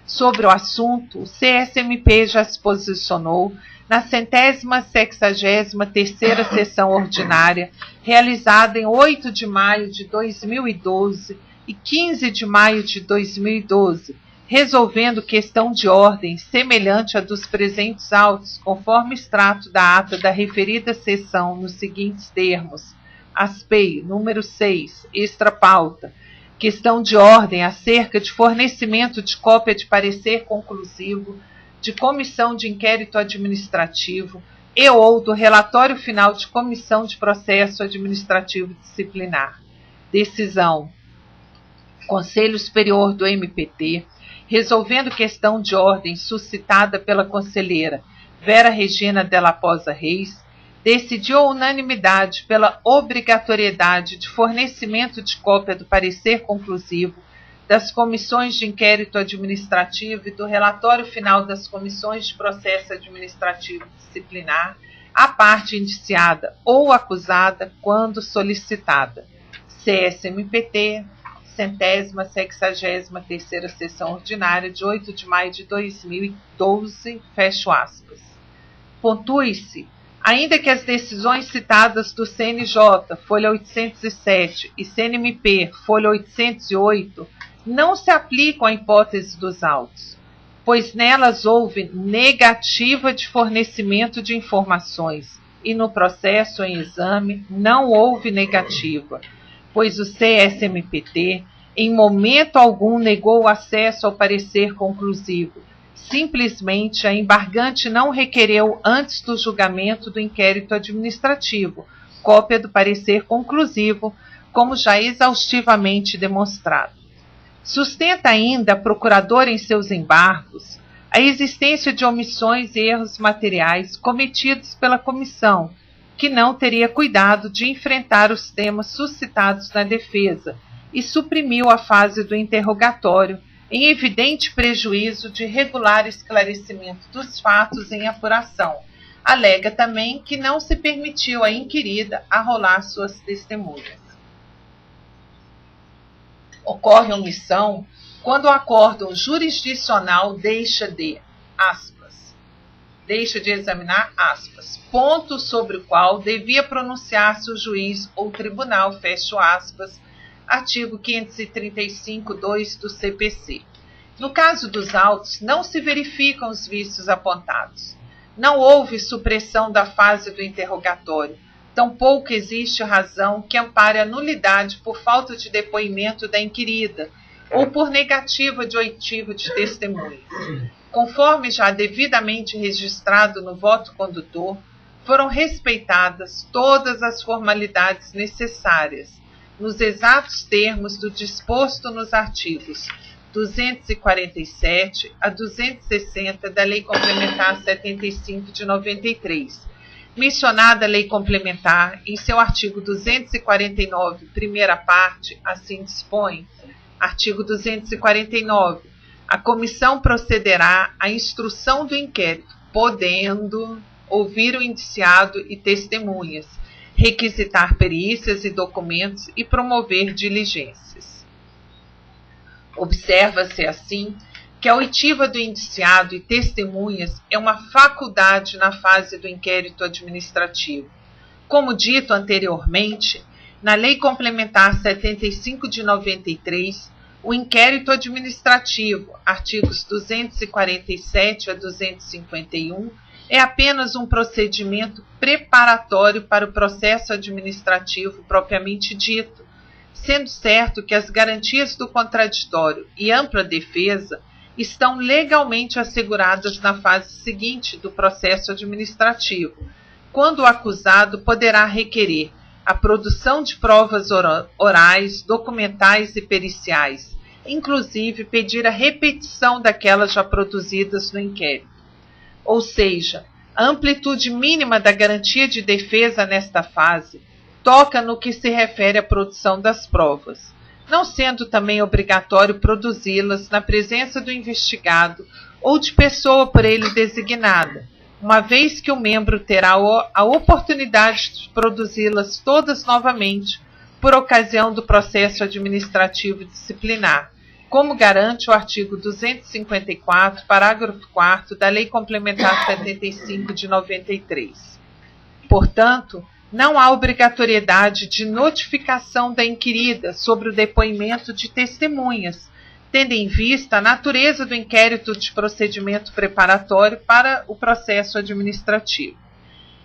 Sobre o assunto, o CSMP já se posicionou na 163ª sessão ordinária, realizada em 8 de maio de 2012 e 15 de maio de 2012, resolvendo questão de ordem semelhante à dos presentes autos, conforme extrato da ata da referida sessão, nos seguintes termos: ASPEI, número 6, extra pauta, questão de ordem acerca de fornecimento de cópia de parecer conclusivo, de comissão de inquérito administrativo e ou do relatório final de comissão de processo administrativo disciplinar. Decisão: Conselho Superior do MPT, resolvendo questão de ordem suscitada pela conselheira Vera Regina Della Posa Reis, decidiu à unanimidade pela obrigatoriedade de fornecimento de cópia do parecer conclusivo, das comissões de inquérito administrativo e do relatório final das comissões de processo administrativo disciplinar à parte indiciada ou acusada quando solicitada. CSMPT, 163ª sessão ordinária de 8 de maio de 2012, fecho aspas. Pontue-se Ainda que as decisões citadas do CNJ, folha 807, e CNMP, folha 808, não se aplicam à hipótese dos autos, pois nelas houve negativa de fornecimento de informações e no processo em exame não houve negativa, pois o CSMPT em momento algum negou o acesso ao parecer conclusivo. Simplesmente a embargante não requereu antes do julgamento do inquérito administrativo cópia do parecer conclusivo, como já exaustivamente demonstrado. Sustenta ainda a procuradora em seus embargos a existência de omissões e erros materiais cometidos pela comissão, que não teria cuidado de enfrentar os temas suscitados na defesa e suprimiu a fase do interrogatório, em evidente prejuízo de regular esclarecimento dos fatos em apuração. Alega também que não se permitiu à inquirida arrolar suas testemunhas. Ocorre omissão quando o acórdão jurisdicional deixa de examinar, ponto sobre o qual devia pronunciar-se o juiz ou tribunal, fecho aspas, artigo 535-2 do CPC. No caso dos autos, não se verificam os vícios apontados. Não houve supressão da fase do interrogatório, tampouco existe razão que ampare a nulidade por falta de depoimento da inquirida ou por negativa de oitiva de testemunhas. Conforme já devidamente registrado no voto condutor, foram respeitadas todas as formalidades necessárias, nos exatos termos do disposto nos artigos 247 a 260 da Lei Complementar 75 de 93. Mencionada a Lei Complementar, em seu artigo 249, primeira parte, assim dispõe. Artigo 249. A comissão procederá à instrução do inquérito, podendo ouvir o indiciado e testemunhas, requisitar perícias e documentos e promover diligências. Observa-se, assim, que a oitiva do indiciado e testemunhas é uma faculdade na fase do inquérito administrativo. Como dito anteriormente, na Lei Complementar 75 de 93, o inquérito administrativo, artigos 247 a 251, é apenas um procedimento preparatório para o processo administrativo propriamente dito, sendo certo que as garantias do contraditório e ampla defesa estão legalmente asseguradas na fase seguinte do processo administrativo, quando o acusado poderá requerer a produção de provas orais, documentais e periciais, inclusive pedir a repetição daquelas já produzidas no inquérito. Ou seja, a amplitude mínima da garantia de defesa nesta fase toca no que se refere à produção das provas, não sendo também obrigatório produzi-las na presença do investigado ou de pessoa por ele designada, uma vez que o membro terá a oportunidade de produzi-las todas novamente por ocasião do processo administrativo disciplinar, como garante o artigo 254, parágrafo 4º da Lei Complementar 75 de 93. Portanto, não há obrigatoriedade de notificação da inquirida sobre o depoimento de testemunhas, tendo em vista a natureza do inquérito de procedimento preparatório para o processo administrativo.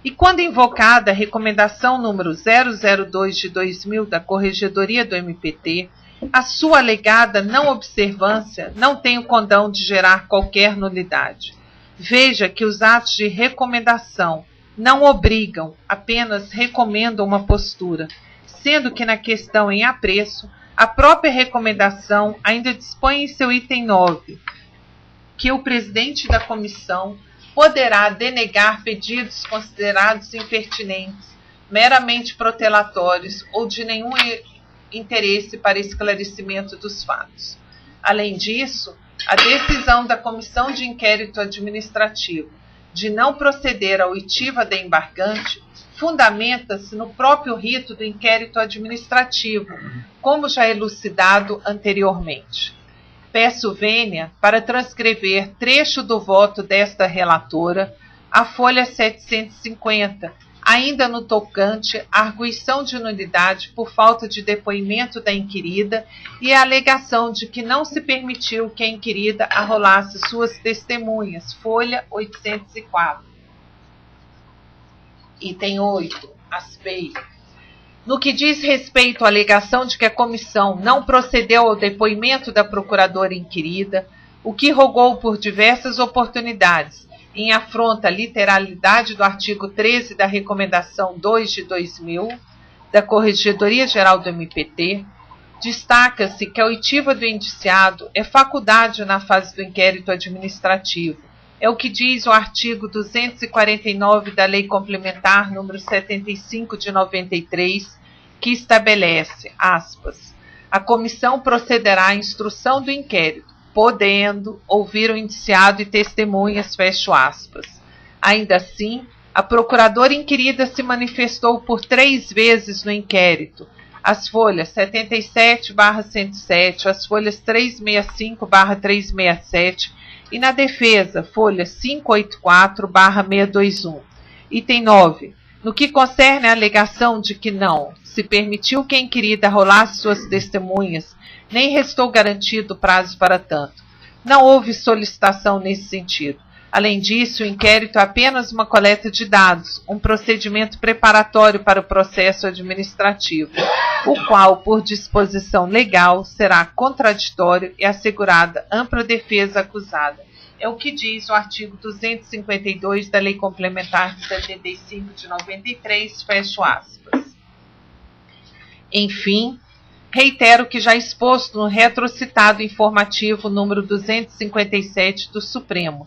E quando invocada a recomendação número 002 de 2000 da Corregedoria do MPT, a sua alegada não observância não tem o condão de gerar qualquer nulidade. Veja que os atos de recomendação não obrigam, apenas recomendam uma postura, sendo que na questão em apreço, a própria recomendação ainda dispõe em seu item 9, que o presidente da comissão poderá denegar pedidos considerados impertinentes, meramente protelatórios ou de nenhum interesse para esclarecimento dos fatos. Além disso, a decisão da Comissão de Inquérito Administrativo de não proceder à oitiva da embargante fundamenta-se no próprio rito do inquérito administrativo, como já elucidado anteriormente. Peço vênia para transcrever trecho do voto desta relatora, a folha 750, ainda no tocante à arguição de nulidade por falta de depoimento da inquirida e a alegação de que não se permitiu que a inquirida arrolasse suas testemunhas, folha 804. Item 8, ASPEI. No que diz respeito à alegação de que a comissão não procedeu ao depoimento da procuradora inquirida, o que rogou por diversas oportunidades, em afronta à literalidade do artigo 13 da Recomendação 2 de 2000, da Corregedoria Geral do MPT, destaca-se que a oitiva do indiciado é faculdade na fase do inquérito administrativo. É o que diz o artigo 249 da Lei Complementar número 75 de 93, que estabelece, aspas, a comissão procederá à instrução do inquérito, podendo ouvir o indiciado e testemunhas, fecho aspas. Ainda assim, a procuradora inquirida se manifestou por 3 vezes no inquérito, as folhas 77/107, as folhas 365/367 e na defesa, folha 584/621. Item 9. No que concerne à alegação de que não se permitiu que a inquirida arrolasse suas testemunhas, nem restou garantido prazo para tanto. Não houve solicitação nesse sentido. Além disso, o inquérito é apenas uma coleta de dados, um procedimento preparatório para o processo administrativo, o qual, por disposição legal, será contraditório e assegurada ampla defesa acusada. É o que diz o artigo 252 da Lei Complementar de 75 de 93, fecho aspas. Enfim, reitero que já exposto no retrocitado informativo número 257 do Supremo,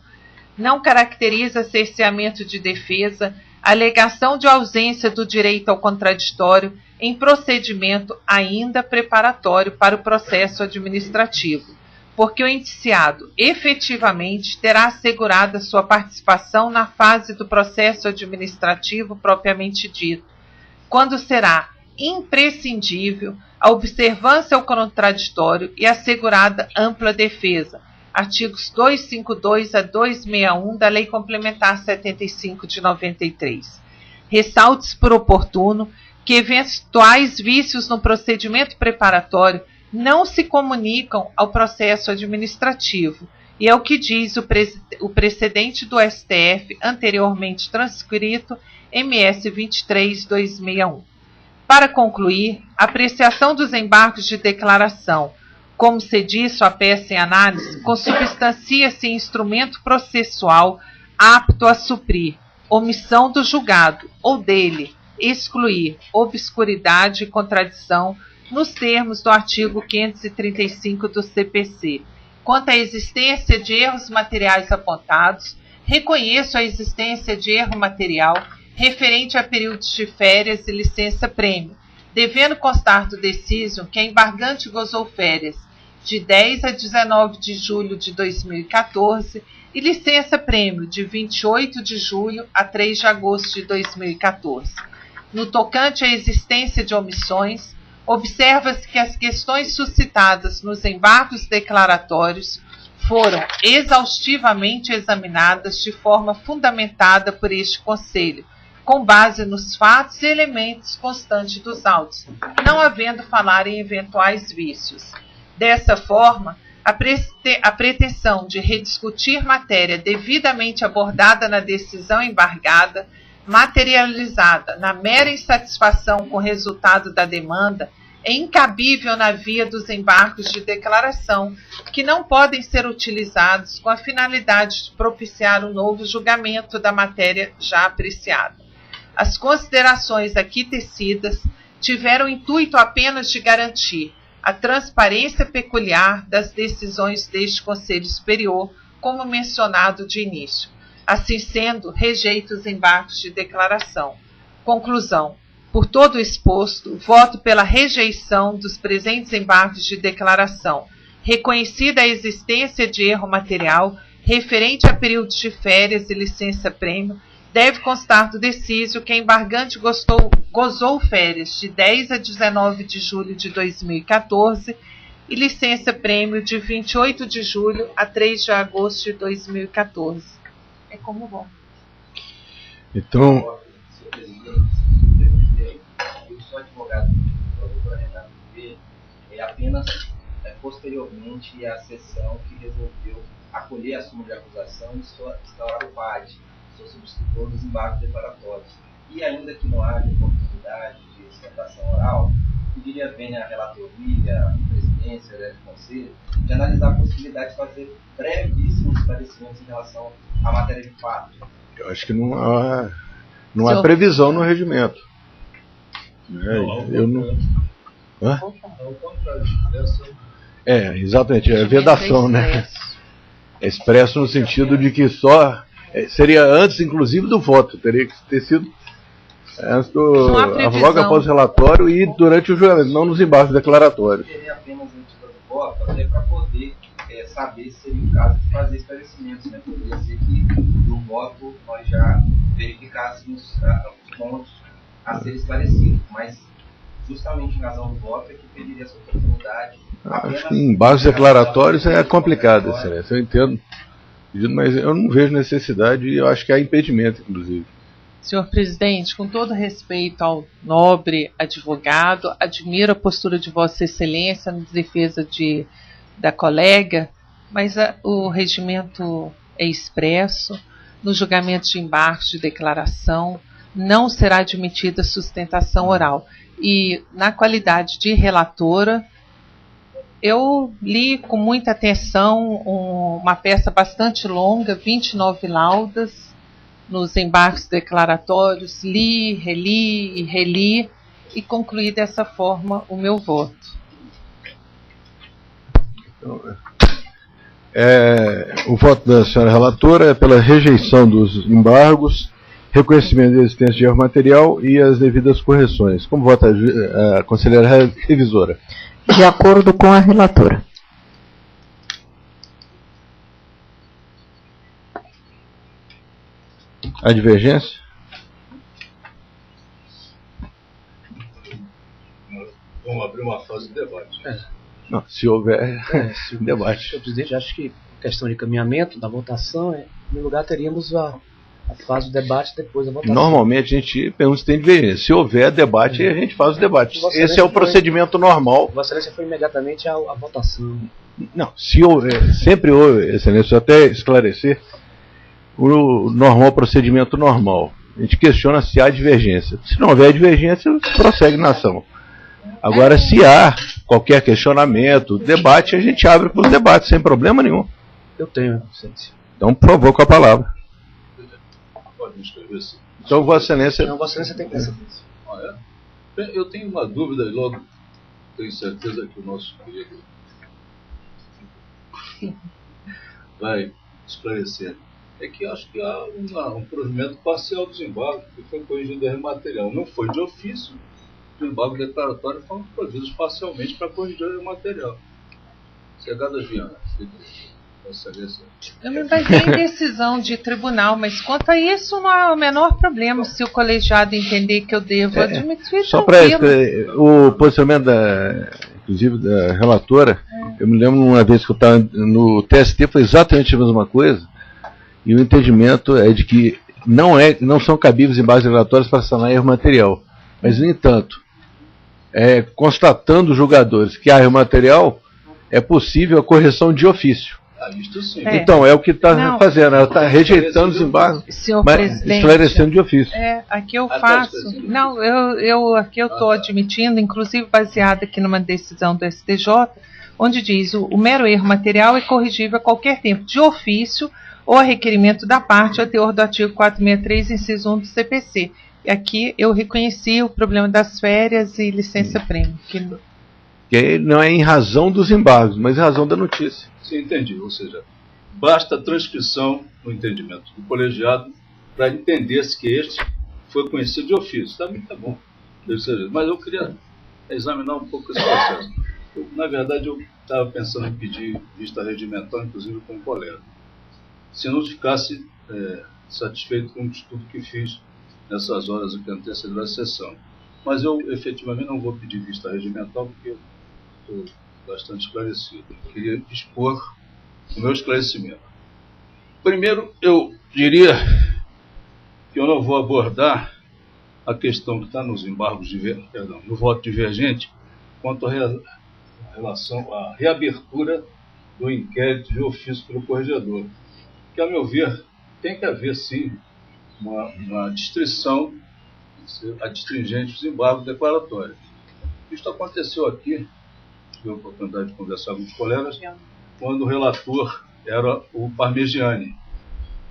não caracteriza cerceamento de defesa a alegação de ausência do direito ao contraditório em procedimento ainda preparatório para o processo administrativo, porque o indiciado efetivamente terá assegurada sua participação na fase do processo administrativo propriamente dito, quando será imprescindível a observância ao contraditório e assegurada ampla defesa, artigos 252 a 261 da Lei Complementar 75 de 93. Ressalte-se por oportuno que eventuais vícios no procedimento preparatório não se comunicam ao processo administrativo, e é o que diz o precedente do STF anteriormente transcrito, MS 23/261. Para concluir, a apreciação dos embargos de declaração, como se diz a peça em análise, consubstancia-se em instrumento processual apto a suprir omissão do julgado ou dele excluir obscuridade e contradição nos termos do artigo 535 do CPC. Quanto à existência de erros materiais apontados, reconheço a existência de erro material referente a períodos de férias e licença-prêmio, devendo constar do decision que a embargante gozou férias de 10 a 19 de julho de 2014 e licença-prêmio de 28 de julho a 3 de agosto de 2014. No tocante à existência de omissões, observa-se que as questões suscitadas nos embargos declaratórios foram exaustivamente examinadas de forma fundamentada por este Conselho, com base nos fatos e elementos constantes dos autos, não havendo falar em eventuais vícios. Dessa forma, a pretensão de rediscutir matéria devidamente abordada na decisão embargada, materializada na mera insatisfação com o resultado da demanda, é incabível na via dos embargos de declaração, que não podem ser utilizados com a finalidade de propiciar um novo julgamento da matéria já apreciada. As considerações aqui tecidas tiveram o intuito apenas de garantir a transparência peculiar das decisões deste Conselho Superior, como mencionado de início. Assim sendo, rejeito os embargos de declaração. Conclusão. Por todo o exposto, voto pela rejeição dos presentes embargos de declaração, reconhecida a existência de erro material referente a períodos de férias e licença-prêmio, deve constar do decísio que a embargante gozou férias de 10 a 19 de julho de 2014 e licença-prêmio de 28 de julho a 3 de agosto de 2014. É como bom. Então, eu sou advogado do doutor Renato Ribeiro, apenas posteriormente à sessão que resolveu acolher a súmula de acusação e instaurar o PAD, sou subscritor dos embargos declaratórios. E ainda que não haja oportunidade de sustentação oral, pediria bem à relatoria, à presidência do Conselho, de analisar a possibilidade de fazer brevíssimos esclarecimentos em relação à matéria de fato. eu acho que não há previsão no regimento. Eu não. Hã? Exatamente, é vedação, né? É expresso no sentido de que só seria antes, inclusive, do voto, teria que ter sido antes logo após o relatório e durante o julgamento, não nos embargos declaratórios. Seria apenas antes do voto, até para poder saber se seria o caso de fazer esclarecimentos, né? Poderia ser que no voto nós já verificássemos os pontos a ser esclarecidos, mas justamente em razão do voto é que pediria essa oportunidade. Acho que em embargos declaratórios é complicado, excelência, eu entendo, mas eu não vejo necessidade e eu acho que há impedimento, inclusive. Senhor presidente, com todo respeito ao nobre advogado, admiro a postura de Vossa Excelência na defesa da colega, mas o regimento é expresso, nos julgamentos de embargos de declaração não será admitida sustentação oral. E na qualidade de relatora, eu li com muita atenção uma peça bastante longa, 29 laudas, nos embargos declaratórios, li, reli e reli, e concluí dessa forma o meu voto. O voto da senhora relatora é pela rejeição dos embargos, reconhecimento da existência de erro material e as devidas correções. Como vota a conselheira revisora? De acordo com a relatora. A divergência? Vamos abrir uma fase de debate. Não, se houver debate. Senhor presidente, acho que questão de encaminhamento da votação, em lugar teríamos a fase do debate depois da votação. Normalmente a gente pergunta se tem divergência. Se houver debate, a gente faz o debate. Esse é o procedimento normal. Vossa Excelência foi imediatamente à votação. Não, se houver, sempre houve, Excelência, até esclarecer, o normal, procedimento normal. A gente questiona se há divergência. Se não houver divergência, prossegue na ação. Agora, se há qualquer questionamento, debate, a gente abre para o debate, sem problema nenhum. Eu tenho, Excelência. Então, por favor, com a palavra. Pode me escrever assim. Então, Vossa Excelência... Não, Vossa Excelência tem que pensar. Eu tenho uma dúvida e logo tenho certeza que o nosso querido vai esclarecer. É que acho que há um provimento parcial dos embargos que foi corrigido erro material. Não foi de ofício, o embargo declaratório foram providos parcialmente para corrigir o erro material. Chegada Viana, Vossa Excelência. Eu me baseei em decisão de tribunal, mas quanto a isso não há o menor problema. Se o colegiado entender que eu devo admitir, só para o posicionamento inclusive da relatora, eu me lembro uma vez que eu estava no TST, foi exatamente a mesma coisa, e o entendimento é de que não são cabíveis embargos declaratórios para sanar erro material. Mas, no entanto, constatando os julgadores que há erro material, é possível a correção de ofício. Isto sim. Então, é o que está fazendo, ela está rejeitando os embargos, mas esclarecendo de ofício. Aqui eu faço. Não, aqui eu estou admitindo, inclusive baseada aqui numa decisão do STJ, onde diz o mero erro material é corrigível a qualquer tempo, de ofício ou a requerimento da parte, a teor do artigo 463, inciso 1 do CPC. E aqui eu reconheci o problema das férias e licença-prêmio. Que não é em razão dos embargos, mas em razão da notícia. Sim, entendi. Ou seja, basta a transcrição no entendimento do colegiado para entender-se que este foi conhecido de ofício. Tá bom. Mas eu queria examinar um pouco esse processo. Na verdade, eu estava pensando em pedir vista regimental, inclusive com um colega. Se não ficasse satisfeito com o estudo que fiz nessas horas que antecederam a sessão. Mas eu, efetivamente, não vou pedir vista regimental, porque eu estou bastante esclarecido. Eu queria expor o meu esclarecimento. Primeiro, eu diria que eu não vou abordar a questão que está nos embargos, no voto divergente, quanto à relação à reabertura do inquérito de ofício pelo corregedor, que, a meu ver, tem que haver, sim, uma distrição adstringente dos embargos declaratórios. Isso aconteceu aqui, tive a oportunidade de conversar com os colegas, quando o relator era o Parmegiani,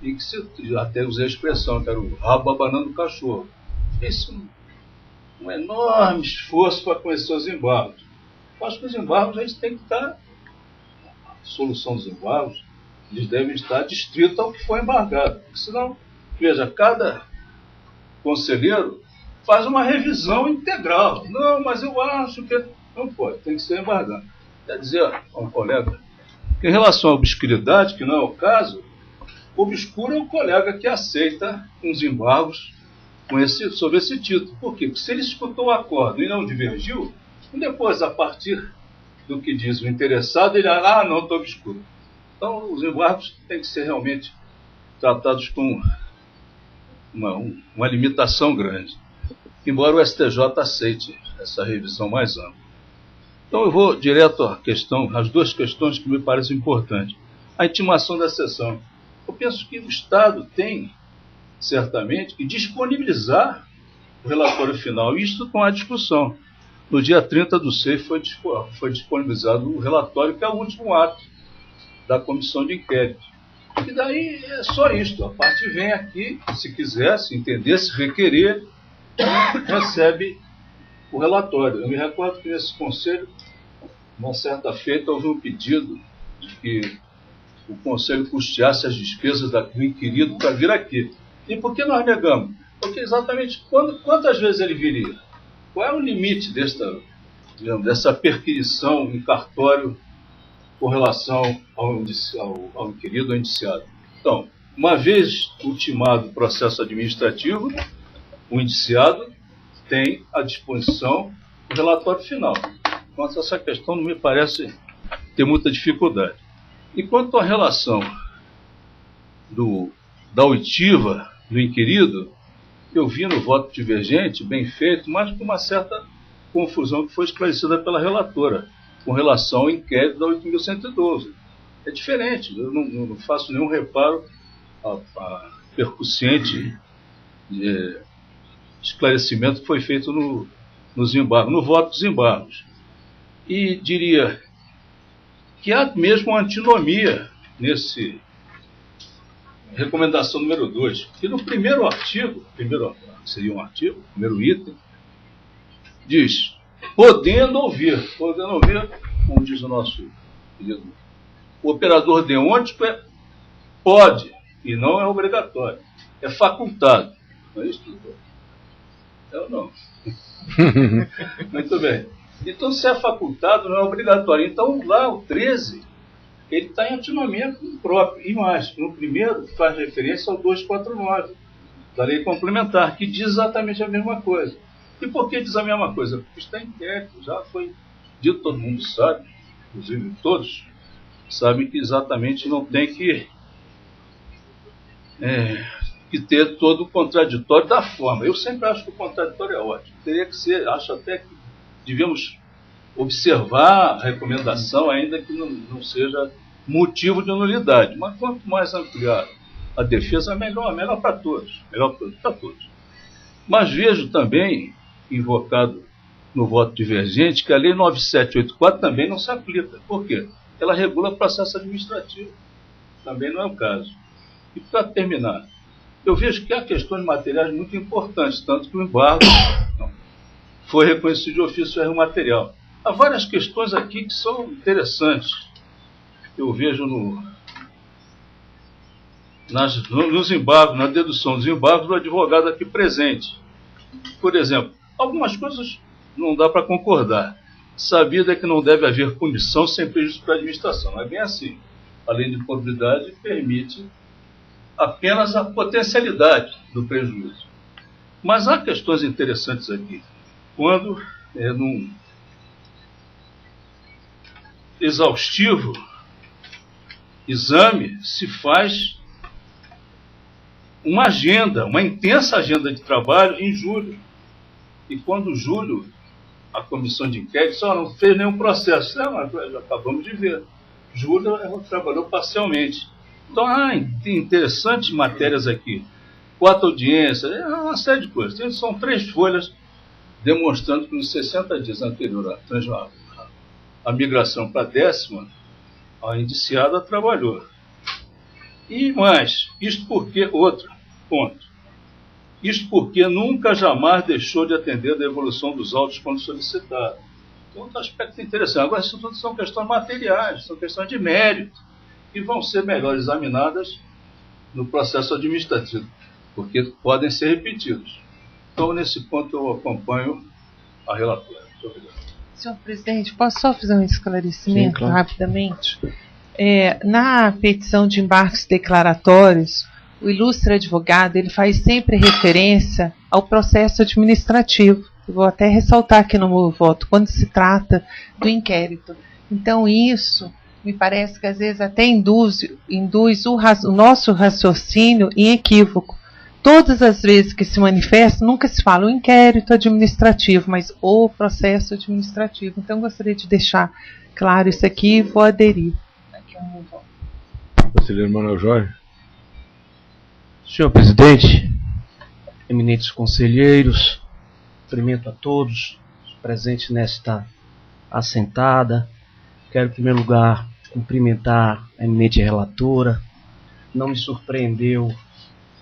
e que até usei a expressão, que era o rabo abanando o cachorro. Fez um enorme esforço para conhecer os embargos. Eu acho que os embargos, eles têm que estar, a solução dos embargos, eles devem estar distritos ao que foi embargado. Porque senão, veja, cada conselheiro faz uma revisão integral. Não, mas eu acho que... Não pode, tem que ser embargado. Quer dizer, a um colega, que em relação à obscuridade, que não é o caso, obscuro é o colega que aceita uns embargos sobre esse título. Por quê? Porque se ele escutou o acordo e não divergiu, e depois, a partir do que diz o interessado, ele não, estou obscuro. Então, os embargos têm que ser realmente tratados com uma limitação grande, embora o STJ aceite essa revisão mais ampla. Então, eu vou direto à questão, às duas questões que me parecem importantes. A intimação da sessão. Eu penso que o Estado tem, certamente, que disponibilizar o relatório final. Isso com a discussão. No dia 30/6 foi disponibilizado o relatório, que é o último ato da comissão de inquérito. E daí é só isto. A parte vem aqui, se quiser, se entender, se requerer, recebe o relatório. Eu me recordo que nesse conselho, uma certa feita, houve um pedido de que o conselho custeasse as despesas do inquirido para vir aqui. E por que nós negamos? Porque exatamente quantas vezes ele viria? Qual é o limite dessa perquisição em cartório com relação ao inquirido ou indiciado? Então, uma vez ultimado o processo administrativo, o indiciado tem à disposição o relatório final. Então, essa questão não me parece ter muita dificuldade. E quanto à relação da oitiva do inquirido, eu vi no voto divergente, bem feito, mas com uma certa confusão que foi esclarecida pela relatora, com relação ao inquérito da 8.112. É diferente, eu não faço nenhum reparo a percussiente esclarecimento que foi feito nos embargos, no voto dos embargos. E diria que há mesmo uma antinomia nesse recomendação número 2, que no primeiro artigo, seria um artigo, primeiro item, diz, podendo ouvir, como diz o nosso querido, o operador deontico pode, e não é obrigatório, é facultado. Não é isso, doutor? Eu não. Muito bem. Então, se é facultado, não é obrigatório. Então, lá, o 13, ele está em antinomia com o próprio. E mais, no primeiro, faz referência ao 249, da lei complementar, que diz exatamente a mesma coisa. E por que diz a mesma coisa? Porque está em inquérito, já foi dito, todo mundo sabe, inclusive todos, sabem que exatamente não tem que ter todo o contraditório da forma. Eu sempre acho que o contraditório é ótimo. Teria que ser, acho até que devemos observar a recomendação, ainda que não seja motivo de nulidade. Mas quanto mais ampliar a defesa, melhor para todos. Melhor para todos. Mas vejo também, invocado no voto divergente, que a Lei 9784 também não se aplica. Por quê? Ela regula processo administrativo. Também não é o caso. E para terminar, eu vejo que há questões materiais muito importantes, tanto que o embargo foi reconhecido de ofício erro material. Há várias questões aqui que são interessantes. Eu vejo nos embargos, na dedução dos embargos do advogado aqui presente. Por exemplo, algumas coisas não dá para concordar. Sabida que não deve haver punição sem prejuízo para a administração. Não é bem assim. A lei de probidade permite apenas a potencialidade do prejuízo. Mas há questões interessantes aqui. Quando, num exaustivo exame, se faz uma agenda, uma intensa agenda de trabalho em julho. E quando julho, a comissão de inquérito só não fez nenhum processo. Mas acabamos de ver. Julho ela trabalhou parcialmente. Então, tem interessantes matérias aqui. 4 audiências, uma série de coisas. São 3 folhas demonstrando que nos 60 dias anterior à migração para a 10ª, a indiciada trabalhou. E mais, isto porque, outro ponto, isto porque nunca jamais deixou de atender a devolução dos autos quando solicitado. Então, outro aspecto interessante. Agora, isso tudo são questões materiais, são questões de mérito, que vão ser melhor examinadas no processo administrativo, porque podem ser repetidos. Então, nesse ponto, eu acompanho a relatora. Muito obrigado. Senhor presidente, posso só fazer um esclarecimento? Sim, claro. Rapidamente? Na petição de embargos declaratórios, o ilustre advogado ele faz sempre referência ao processo administrativo. Eu vou até ressaltar aqui no meu voto, quando se trata do inquérito. Então, isso me parece que às vezes até induz o nosso raciocínio em equívoco. Todas as vezes que se manifesta, nunca se fala o inquérito administrativo, mas o processo administrativo. Então, gostaria de deixar claro isso aqui e vou aderir. Aqui é o meu voto. Conselheiro Manuel Jorge. Senhor presidente, eminentes conselheiros, cumprimento a todos presentes nesta assentada. Quero, em primeiro lugar, cumprimentar a eminente relatora. Não me surpreendeu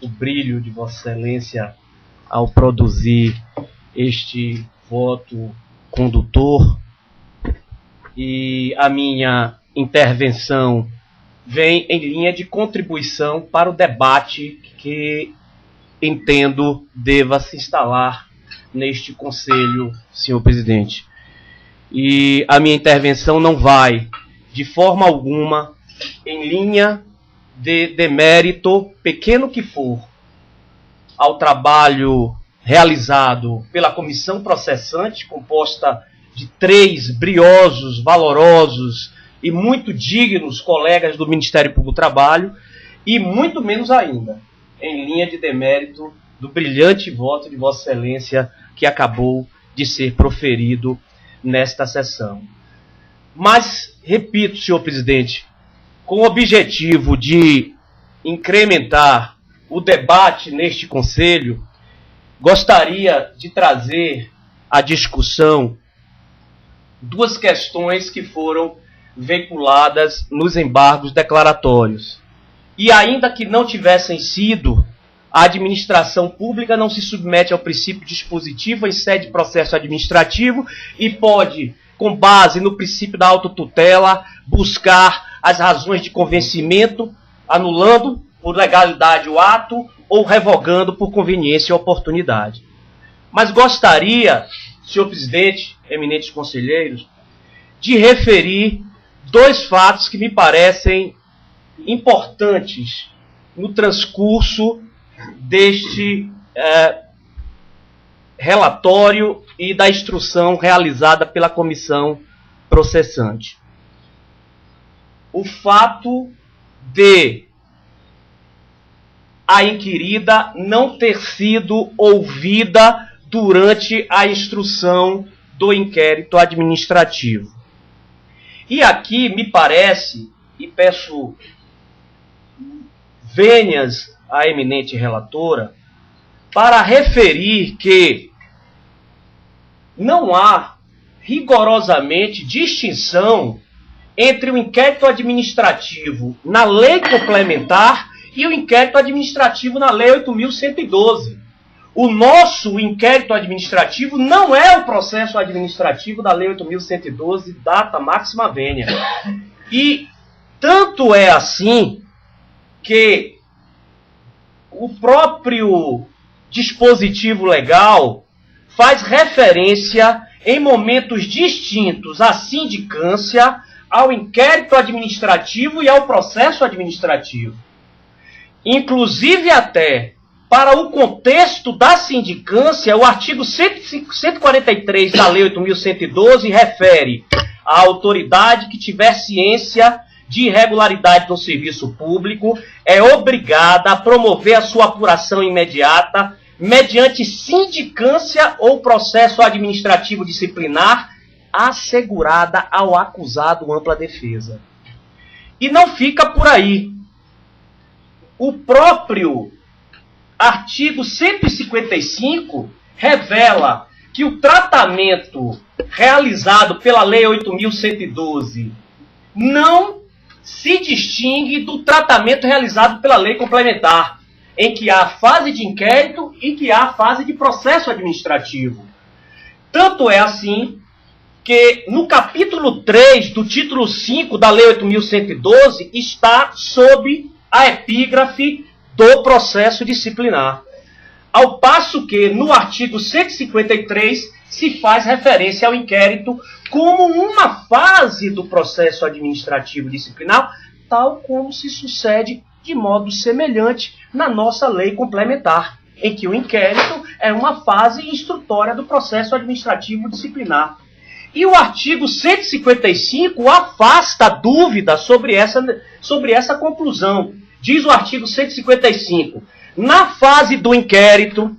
o brilho de Vossa Excelência ao produzir este voto condutor. E a minha intervenção vem em linha de contribuição para o debate que entendo deva se instalar neste Conselho, senhor presidente. E a minha intervenção não vai, de forma alguma, em linha de demérito, pequeno que for, ao trabalho realizado pela comissão processante, composta de 3 briosos, valorosos e muito dignos colegas do Ministério Público do Trabalho, e muito menos ainda em linha de demérito do brilhante voto de Vossa Excelência que acabou de ser proferido nesta sessão. Mas, repito, senhor presidente, com o objetivo de incrementar o debate neste Conselho, gostaria de trazer à discussão 2 questões que foram veiculadas nos embargos declaratórios. E ainda que não tivessem sido, a administração pública não se submete ao princípio dispositivo em sede de processo administrativo e pode, com base no princípio da autotutela, buscar as razões de convencimento, anulando por legalidade o ato ou revogando por conveniência e oportunidade. Mas gostaria, senhor presidente, eminentes conselheiros, de referir 2 fatos que me parecem importantes no transcurso deste relatório e da instrução realizada pela comissão processante. O fato de a inquirida não ter sido ouvida durante a instrução do inquérito administrativo. E aqui me parece, e peço vênias à eminente relatora, para referir que não há rigorosamente distinção entre o inquérito administrativo na lei complementar e o inquérito administrativo na lei 8.112. O nosso inquérito administrativo não é o processo administrativo da lei 8.112, data máxima vênia. E tanto é assim que o próprio dispositivo legal faz referência em momentos distintos à sindicância, ao inquérito administrativo e ao processo administrativo. Inclusive até para o contexto da sindicância, o artigo 143 da lei 8.112 refere à autoridade que tiver ciência de irregularidade no serviço público é obrigada a promover a sua apuração imediata mediante sindicância ou processo administrativo disciplinar assegurada ao acusado ampla defesa. E não fica por aí. O próprio artigo 155 revela que o tratamento realizado pela Lei 8.112 não se distingue do tratamento realizado pela lei complementar, em que há a fase de inquérito e que há a fase de processo administrativo. Tanto é assim que no capítulo 3 do título 5 da Lei 8.112 está sob a epígrafe do processo disciplinar. Ao passo que no artigo 153 se faz referência ao inquérito como uma fase do processo administrativo disciplinar, tal como se sucede de modo semelhante na nossa lei complementar, em que o inquérito é uma fase instrutória do processo administrativo disciplinar. E o artigo 155 afasta dúvida sobre essa conclusão. Diz o artigo 155, na fase do inquérito,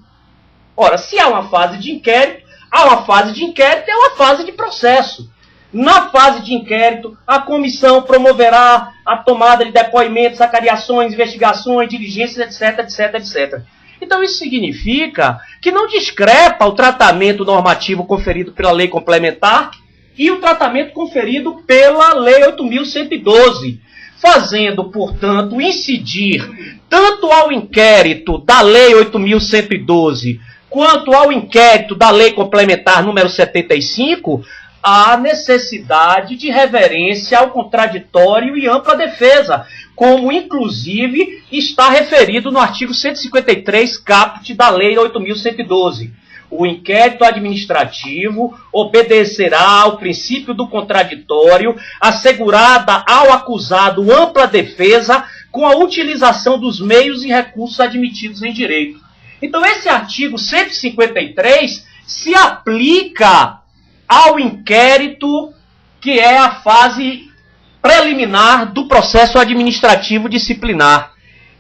ora, se há uma fase de inquérito, há uma fase de inquérito e há uma fase de processo. Na fase de inquérito, a comissão promoverá a tomada de depoimentos, acariações, investigações, diligências, etc, etc, etc. Então isso significa que não discrepa o tratamento normativo conferido pela lei complementar e o tratamento conferido pela Lei 8.112, fazendo, portanto, incidir tanto ao inquérito da Lei 8.112 quanto ao inquérito da Lei Complementar número 75, a necessidade de reverência ao contraditório e ampla defesa, como inclusive está referido no artigo 153, caput da Lei 8.112. O inquérito administrativo obedecerá ao princípio do contraditório, assegurada ao acusado ampla defesa com a utilização dos meios e recursos admitidos em direito. Então esse artigo 153 se aplica ao inquérito, que é a fase preliminar do processo administrativo disciplinar.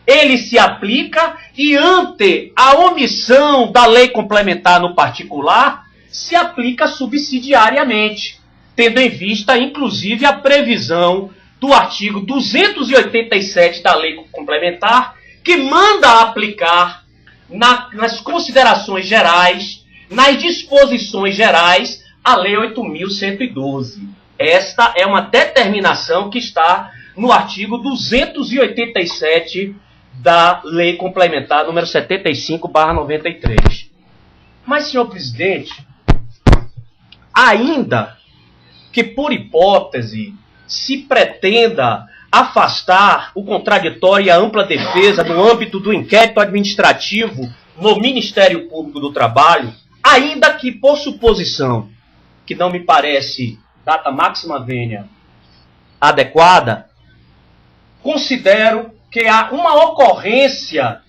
Ele se aplica e, ante a omissão da lei complementar no particular, se aplica subsidiariamente, tendo em vista, inclusive, a previsão do artigo 287 da lei complementar, que manda aplicar nas considerações gerais, nas disposições gerais, a Lei 8.112. Esta é uma determinação que está no artigo 287 da Lei Complementar número 75/93. Mas, senhor presidente, ainda que por hipótese se pretenda afastar o contraditório e a ampla defesa no âmbito do inquérito administrativo no Ministério Público do Trabalho, ainda que por suposição, que não me parece data máxima vênia adequada, considero que há uma ocorrência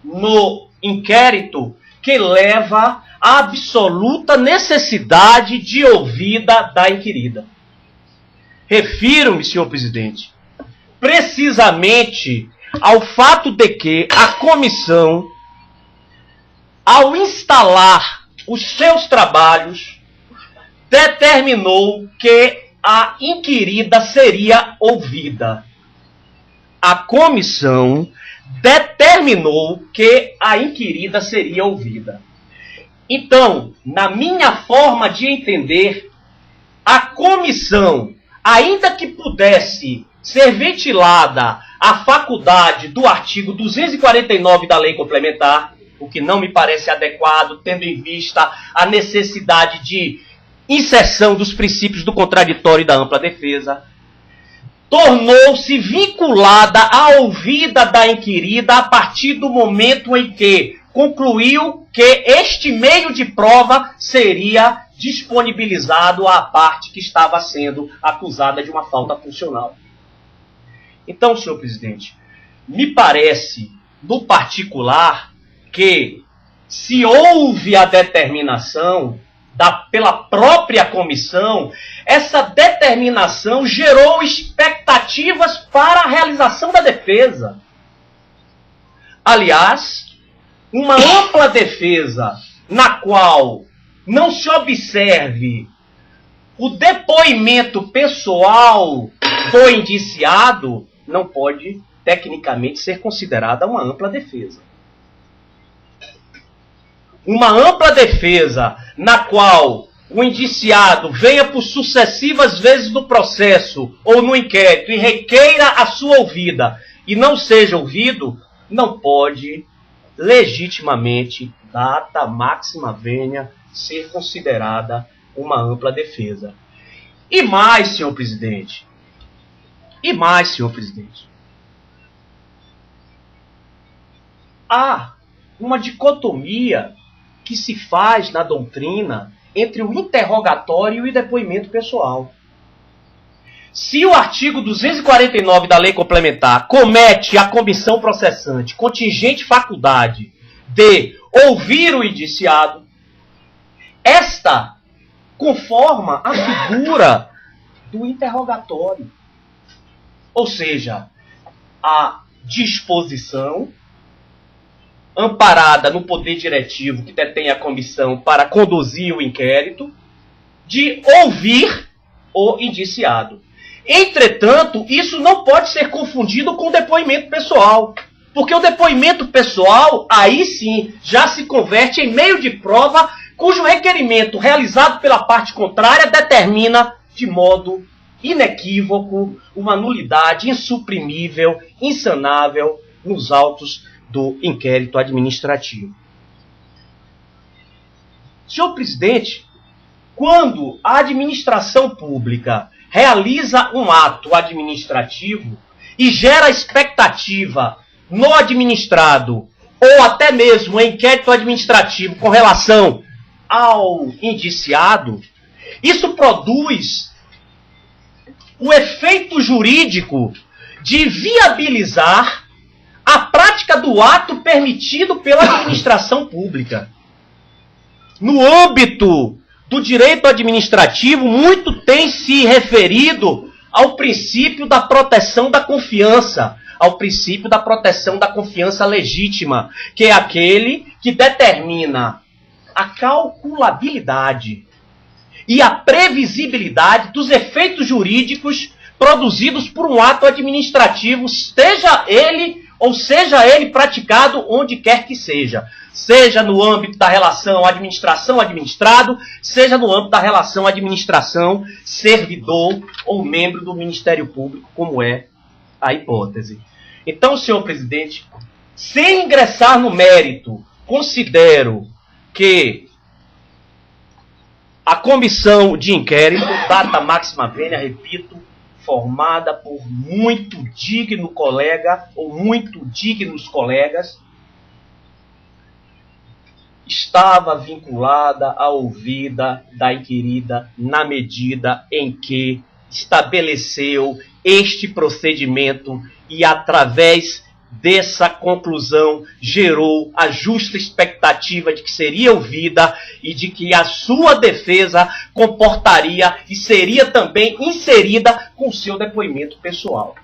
no inquérito que leva à absoluta necessidade de ouvida da inquirida. Refiro-me, senhor presidente, precisamente ao fato de que a comissão, ao instalar os seus trabalhos, determinou que a inquirida seria ouvida. A comissão determinou que a inquirida seria ouvida. Então, na minha forma de entender, a comissão, ainda que pudesse ser ventilada a faculdade do artigo 249 da Lei Complementar, o que não me parece adequado, tendo em vista a necessidade de inserção dos princípios do contraditório e da ampla defesa, tornou-se vinculada à ouvida da inquirida a partir do momento em que concluiu que este meio de prova seria disponibilizado à parte que estava sendo acusada de uma falta funcional. Então, senhor presidente, me parece, no particular, que se houve a determinação pela própria comissão, essa determinação gerou expectativas para a realização da defesa. Aliás, uma ampla defesa na qual não se observe o depoimento pessoal do indiciado não pode, tecnicamente, ser considerada uma ampla defesa. Uma ampla defesa na qual o indiciado venha por sucessivas vezes no processo ou no inquérito e requeira a sua ouvida e não seja ouvido, não pode legitimamente, data máxima vênia, ser considerada uma ampla defesa. E mais, senhor presidente. Há uma dicotomia que se faz na doutrina entre o interrogatório e o depoimento pessoal. Se o artigo 249 da Lei Complementar comete a comissão processante contingente faculdade de ouvir o indiciado, esta conforma a figura do interrogatório. Ou seja, a disposição amparada no poder diretivo que detém a comissão para conduzir o inquérito de ouvir o indiciado. Entretanto, isso não pode ser confundido com o depoimento pessoal, porque o depoimento pessoal, aí sim, já se converte em meio de prova cujo requerimento realizado pela parte contrária determina de modo inequívoco uma nulidade insuprimível, insanável nos autos do inquérito administrativo. Senhor presidente, quando a administração pública realiza um ato administrativo e gera expectativa no administrado ou até mesmo em inquérito administrativo com relação ao indiciado, isso produz o efeito jurídico de viabilizar a prática do ato permitido pela administração pública. No âmbito do direito administrativo, muito tem se referido ao princípio da proteção da confiança, ao princípio da proteção da confiança legítima, que é aquele que determina a calculabilidade e a previsibilidade dos efeitos jurídicos produzidos por um ato administrativo, seja ele praticado onde quer que seja no âmbito da relação administração-administrado, seja no âmbito da relação administração-servidor ou membro do Ministério Público, como é a hipótese. Então, senhor presidente, sem ingressar no mérito, considero que a comissão de inquérito, data máxima vênia, repito, formada por muito digno colega ou muito dignos colegas, estava vinculada à ouvida da inquirida na medida em que estabeleceu este procedimento e, através dessa conclusão, gerou a justa expectativa de que seria ouvida e de que a sua defesa comportaria e seria também inserida com o seu depoimento pessoal.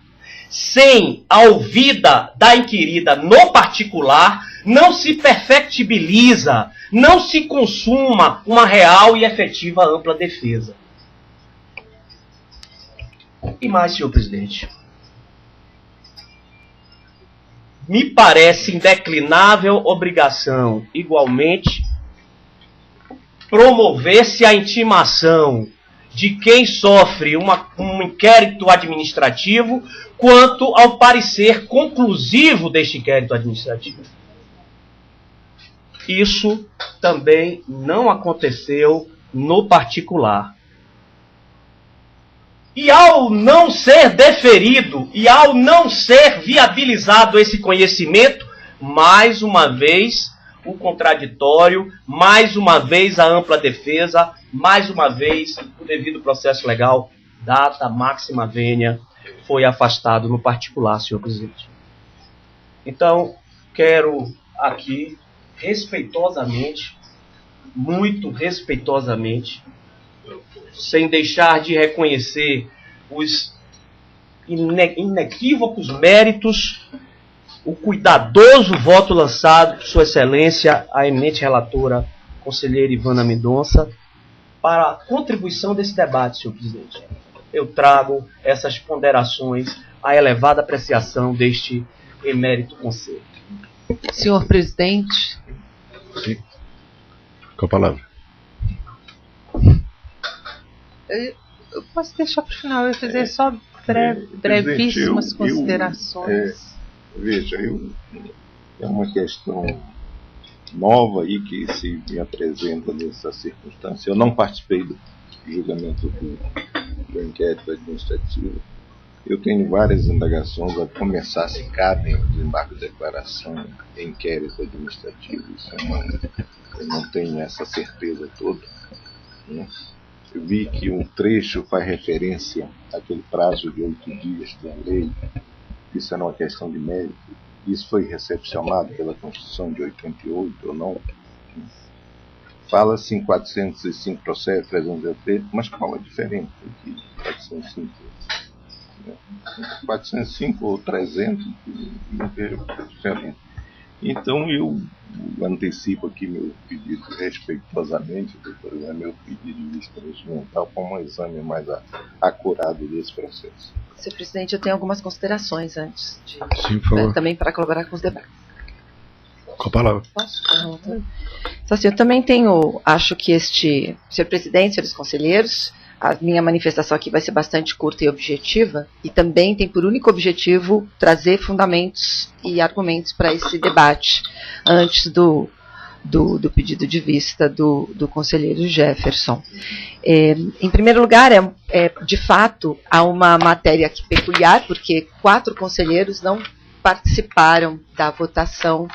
Sem a ouvida da inquirida no particular, não se perfectibiliza, não se consuma uma real e efetiva ampla defesa. E mais, senhor presidente, me parece indeclinável obrigação, igualmente, promover-se a intimação de quem sofre um inquérito administrativo quanto ao parecer conclusivo deste inquérito administrativo. Isso também não aconteceu no particular. E ao não ser deferido, e ao não ser viabilizado esse conhecimento, mais uma vez o contraditório, mais uma vez a ampla defesa, mais uma vez o devido processo legal, data máxima vênia, foi afastado no particular, senhor presidente. Então, quero aqui, respeitosamente, muito respeitosamente, sem deixar de reconhecer os inequívocos méritos, o cuidadoso voto lançado por Sua Excelência, a eminente relatora, conselheira Ivana Mendonça, para a contribuição desse debate, senhor presidente. Eu trago essas ponderações à elevada apreciação deste emérito conselho. Senhor presidente. Sim. Com a palavra. Eu posso deixar para o final, eu ia fazer só brevíssimas considerações. Veja, é uma questão nova aí que se me apresenta nessa circunstância. Eu não participei do julgamento do inquérito administrativo. Eu tenho várias indagações a começar se cabem o desembarque de declaração em inquérito administrativo. Eu não tenho essa certeza toda, né? Eu vi que um trecho faz referência àquele prazo de 8 dias da lei. Isso era uma questão de mérito. Isso foi recepcionado pela Constituição de 88 ou não? Fala-se em 405 processos, 303, mas qual a diferença aqui? 405. 405 ou 300, não vejo diferença. Então eu antecipo aqui meu pedido respeitosamente, doutor, é meu pedido de vista regimental para um exame mais acurado desse processo. Senhor presidente, eu tenho algumas considerações antes de, Sim, por favor. também para colaborar com os debates. Com a palavra. Posso? Então, assim, eu também tenho, acho que senhor presidente, senhores conselheiros, a minha manifestação aqui vai ser bastante curta e objetiva, e também tem por único objetivo trazer fundamentos e argumentos para esse debate, antes do pedido de vista do conselheiro Jefferson. Em primeiro lugar, de fato, há uma matéria aqui peculiar, porque 4 conselheiros não participaram da votação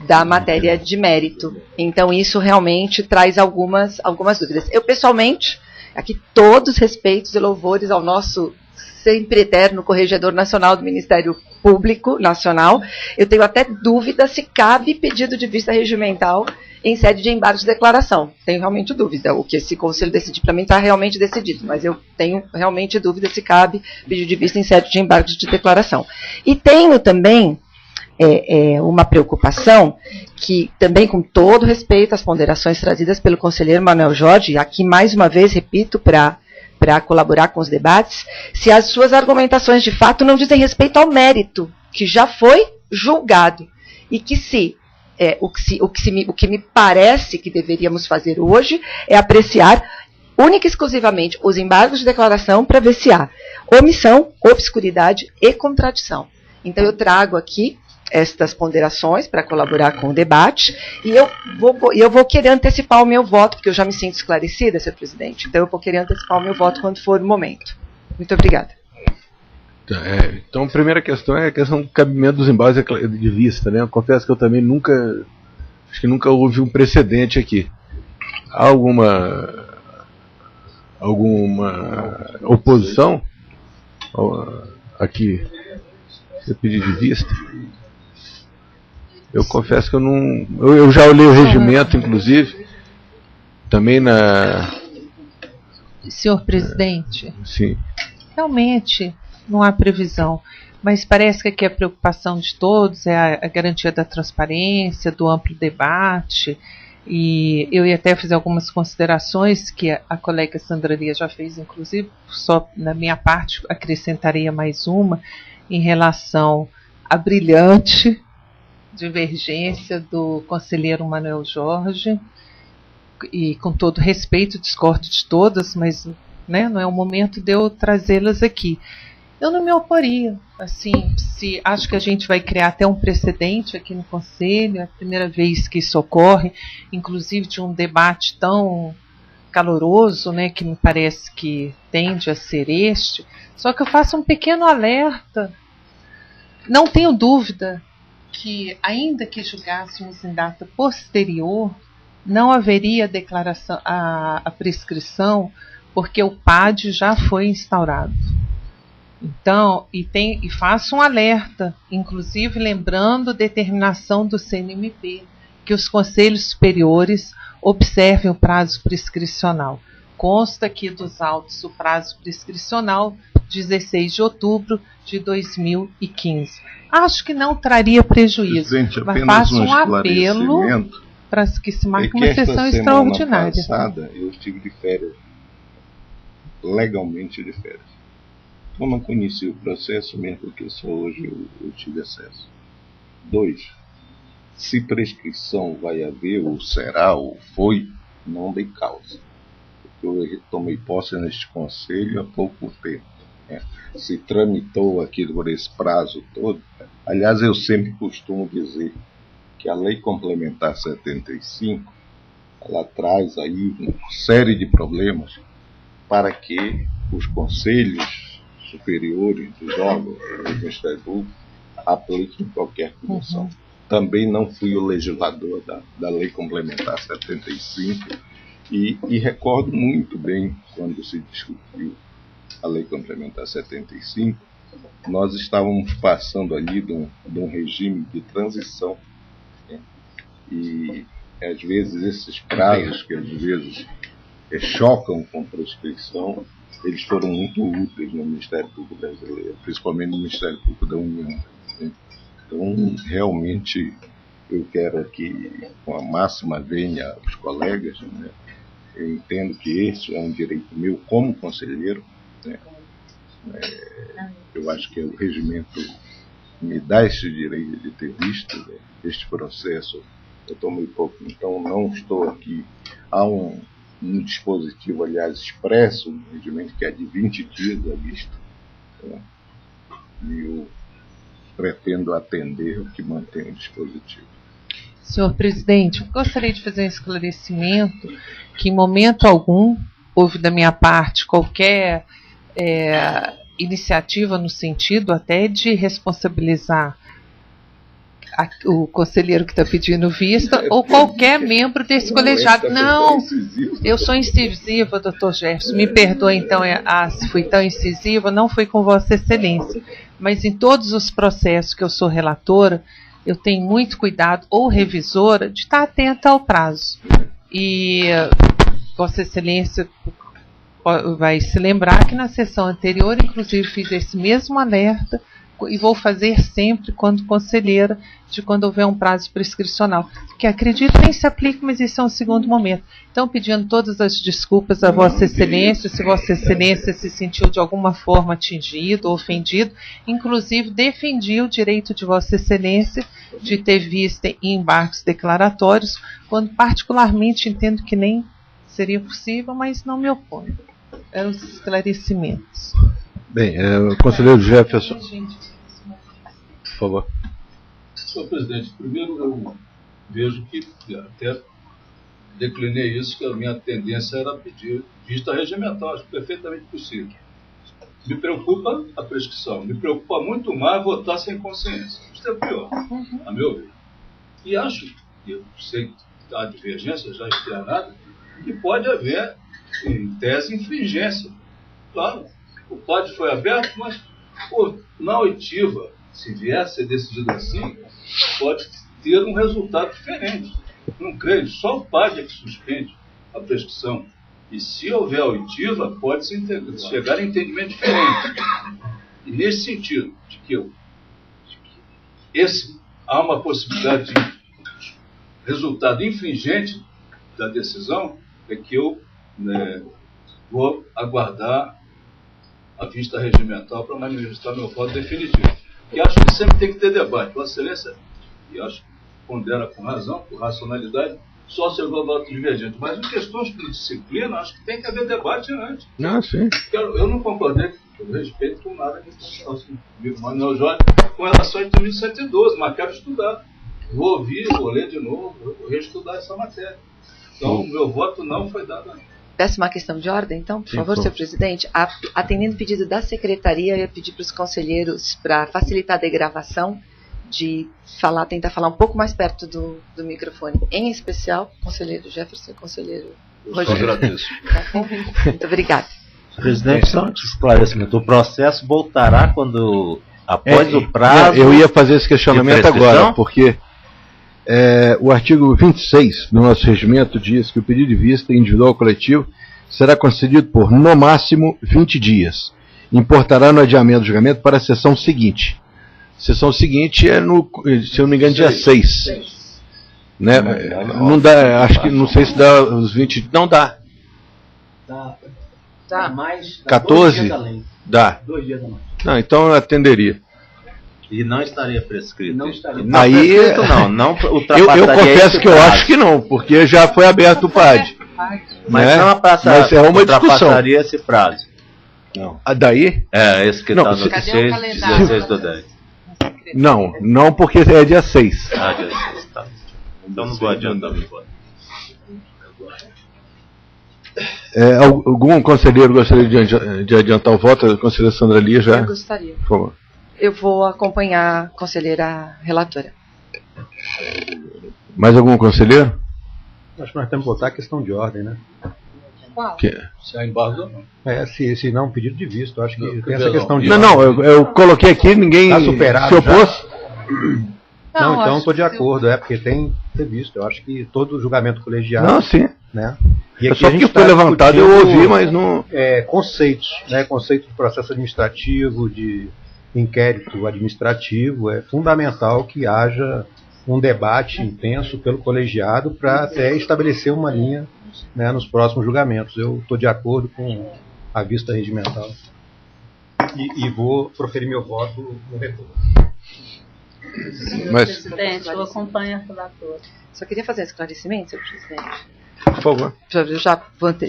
da matéria de mérito. Então, isso realmente traz algumas dúvidas. Eu, pessoalmente, aqui todos respeitos e louvores ao nosso sempre eterno Corregedor Nacional do Ministério Público Nacional. Eu tenho até dúvida se cabe pedido de vista regimental em sede de embargo de declaração. Tenho realmente dúvida. O que esse conselho decidir para mim está realmente decidido, mas eu tenho realmente dúvida se cabe pedido de vista em sede de embargo de declaração. E tenho também uma preocupação que, também com todo respeito às ponderações trazidas pelo conselheiro Manuel Jorge, aqui mais uma vez repito para colaborar com os debates, se as suas argumentações de fato não dizem respeito ao mérito que já foi julgado, e que o que me parece que deveríamos fazer hoje é apreciar única e exclusivamente os embargos de declaração para ver se há omissão, obscuridade e contradição. Então eu trago aqui estas ponderações para colaborar com o debate, e eu vou querer antecipar o meu voto, porque eu já me sinto esclarecida, senhor presidente, então eu vou querer antecipar o meu voto quando for o momento. Muito obrigada. Então, a primeira questão é a questão do cabimento dos embargos de vista, né? Eu confesso que eu também acho que nunca houve um precedente aqui. Há alguma oposição aqui, se pedir de vista? Eu confesso que eu não... Eu já olhei o regimento, inclusive, também Senhor presidente, sim. Realmente não há previsão, mas parece que aqui a preocupação de todos é a garantia da transparência, do amplo debate, e eu ia até fazer algumas considerações que a colega Sandra Lia já fez, inclusive, só na minha parte acrescentaria mais uma, em relação à brilhante divergência do conselheiro Manuel Jorge, e com todo respeito, discordo de todas, mas não é o momento de eu trazê-las aqui. Eu não me oporia, assim, acho que a gente vai criar até um precedente aqui no Conselho, é a primeira vez que isso ocorre, inclusive de um debate tão caloroso, que me parece que tende a ser este, só que eu faço um pequeno alerta. Não tenho dúvida que, ainda que julgássemos em data posterior, não haveria declaração, a prescrição, porque o PAD já foi instaurado. Então, e faço um alerta, inclusive lembrando a determinação do CNMP, que os conselhos superiores observem o prazo prescricional. Consta aqui dos autos o prazo prescricional, 16 de outubro de 2015. Acho que não traria prejuízo, mas faço um apelo para que se marque uma sessão extraordinária. Passada, eu estive de férias, legalmente de férias. Eu não conheci o processo, mesmo porque só hoje eu tive acesso. 2. Se prescrição vai haver, ou será, ou foi, não dei causa. Porque eu tomei posse neste conselho há pouco tempo. Se tramitou aquilo por esse prazo todo. Aliás, eu sempre costumo dizer que a Lei Complementar 75, ela traz aí uma série de problemas para que os conselhos superiores dos órgãos do Ministério Público apliquem qualquer punição. Também não fui o legislador da Lei Complementar 75 e recordo muito bem quando se discutiu a Lei Complementar 75, nós estávamos passando ali de um regime de transição, né? E às vezes esses prazos que às vezes chocam com prescrição, eles foram muito úteis no Ministério Público brasileiro, principalmente no Ministério Público da União, né? Então, realmente, eu quero que, com a máxima venha aos colegas, né? Eu entendo que esse é um direito meu como conselheiro, né? Eu acho que o regimento me dá esse direito de ter visto, né, este processo. Eu tomei pouco, então não estou aqui. Há um dispositivo, aliás, expresso, um regimento que é de 20 dias à vista, né? E eu pretendo atender o que mantém o dispositivo. Senhor presidente, eu gostaria de fazer um esclarecimento que em momento algum houve da minha parte qualquer iniciativa no sentido até de responsabilizar o conselheiro que está pedindo vista ou qualquer membro desse colegiado. Não, eu sou incisiva, doutor Jefferson, me perdoe então se fui tão incisiva, não fui com Vossa Excelência, mas em todos os processos que eu sou relatora, eu tenho muito cuidado, ou revisora, de estar atenta ao prazo. E Vossa Excelência vai se lembrar que na sessão anterior, inclusive, fiz esse mesmo alerta e vou fazer sempre quando conselheira, de quando houver um prazo prescricional, que acredito nem se aplica, mas isso é um segundo momento. Então, pedindo todas as desculpas a Vossa Excelência, se Vossa Excelência se sentiu de alguma forma atingido ou ofendido, inclusive defendi o direito de Vossa Excelência de ter vista em embargos declaratórios, quando particularmente entendo que nem seria possível, mas não me oponho. É os esclarecimentos. Bem, conselheiro Jefferson, por favor. Senhor presidente, primeiro eu vejo que até declinei isso, que a minha tendência era pedir vista regimental, acho perfeitamente possível. Me preocupa a prescrição, me preocupa muito mais votar sem consciência. Isso é pior, a meu ver. E acho, eu sei que há divergência já externada, que pode haver, em tese, infringência. Claro, o PAD foi aberto, mas na oitiva, se vier a ser decidido assim, pode ter um resultado diferente. Não creio, só o PAD é que suspende a prescrição. E se houver oitiva, pode-se chegar a entendimento diferente. E nesse sentido, de que há uma possibilidade de resultado infringente da decisão, é que eu vou aguardar a vista regimental para manifestar meu voto definitivo. E acho que sempre tem que ter debate. Vossa Excelência, e acho que pondera com razão, com racionalidade, só se houver voto divergente. Mas em questões de disciplina, acho que tem que haver debate antes. Sim. Eu não concordei, eu respeito com nada que o Manuel Jorge com relação a 8.112, mas quero estudar. Vou ouvir, vou ler de novo, vou reestudar essa matéria. Então, o meu voto não foi dado ainda. Peço uma questão de ordem, então, por favor, senhor presidente. Atendendo o pedido da secretaria, eu ia pedir para os conselheiros, para facilitar a degravação, de tentar falar um pouco mais perto do microfone. Em especial, conselheiro Jefferson e conselheiro Rogério. Eu agradeço. Muito obrigada. Presidente, só um esclarecimento. O processo voltará quando, após o prazo... Eu ia fazer esse questionamento agora, porque O artigo 26 do nosso regimento diz que o pedido de vista individual ou coletivo será concedido por, no máximo, 20 dias. Importará no adiamento do julgamento para a sessão seguinte. A sessão seguinte é, se eu não me engano, dia 6. Né? Não dá, acho que, não sei se dá os 20... Não dá. Dá mais. 14? Dá. 2 dias a mais. Não, então eu atenderia. E não estaria prescrito. Não estaria. Não, Aí, prescrito não ultrapassaria eu confesso que eu prazo. acho que não, porque já foi aberto o PAD. Mas né? não Mas é uma ultrapassaria esse prazo. Não. Daí? Esse que Não, está no cadê o 16, calendário? 16 do 10. Não porque é dia 6. Dia 6, tá. Então não vou adiantar muito. Algum conselheiro gostaria de adiantar o voto? A conselheira Sandra Lia já? Eu gostaria. Por favor. Eu vou acompanhar a conselheira relatora. Mais algum conselheiro? Acho que nós temos que votar a questão de ordem, né? Qual? Se há embargo ou não. Se não, pedido de visto. Acho que Não, tem essa questão de Não, ordem. não, eu coloquei aqui, ninguém Tá superado se opôs. Não, então acho estou de que acordo, porque tem que ter visto. Eu acho que todo julgamento colegiado. Não, sim. Né? E É aqui só a gente porque foi tá levantado, eu discutindo, ouvi, mas não. Conceitos, né? Conceito de processo administrativo, de inquérito administrativo. É fundamental que haja um debate intenso pelo colegiado para até estabelecer uma linha, né, nos próximos julgamentos. Eu estou de acordo com a vista regimental. E vou proferir meu voto no retorno. Mas, Presidente, eu acompanho a relatora. Só queria fazer um esclarecimento, senhor presidente. por favor. Eu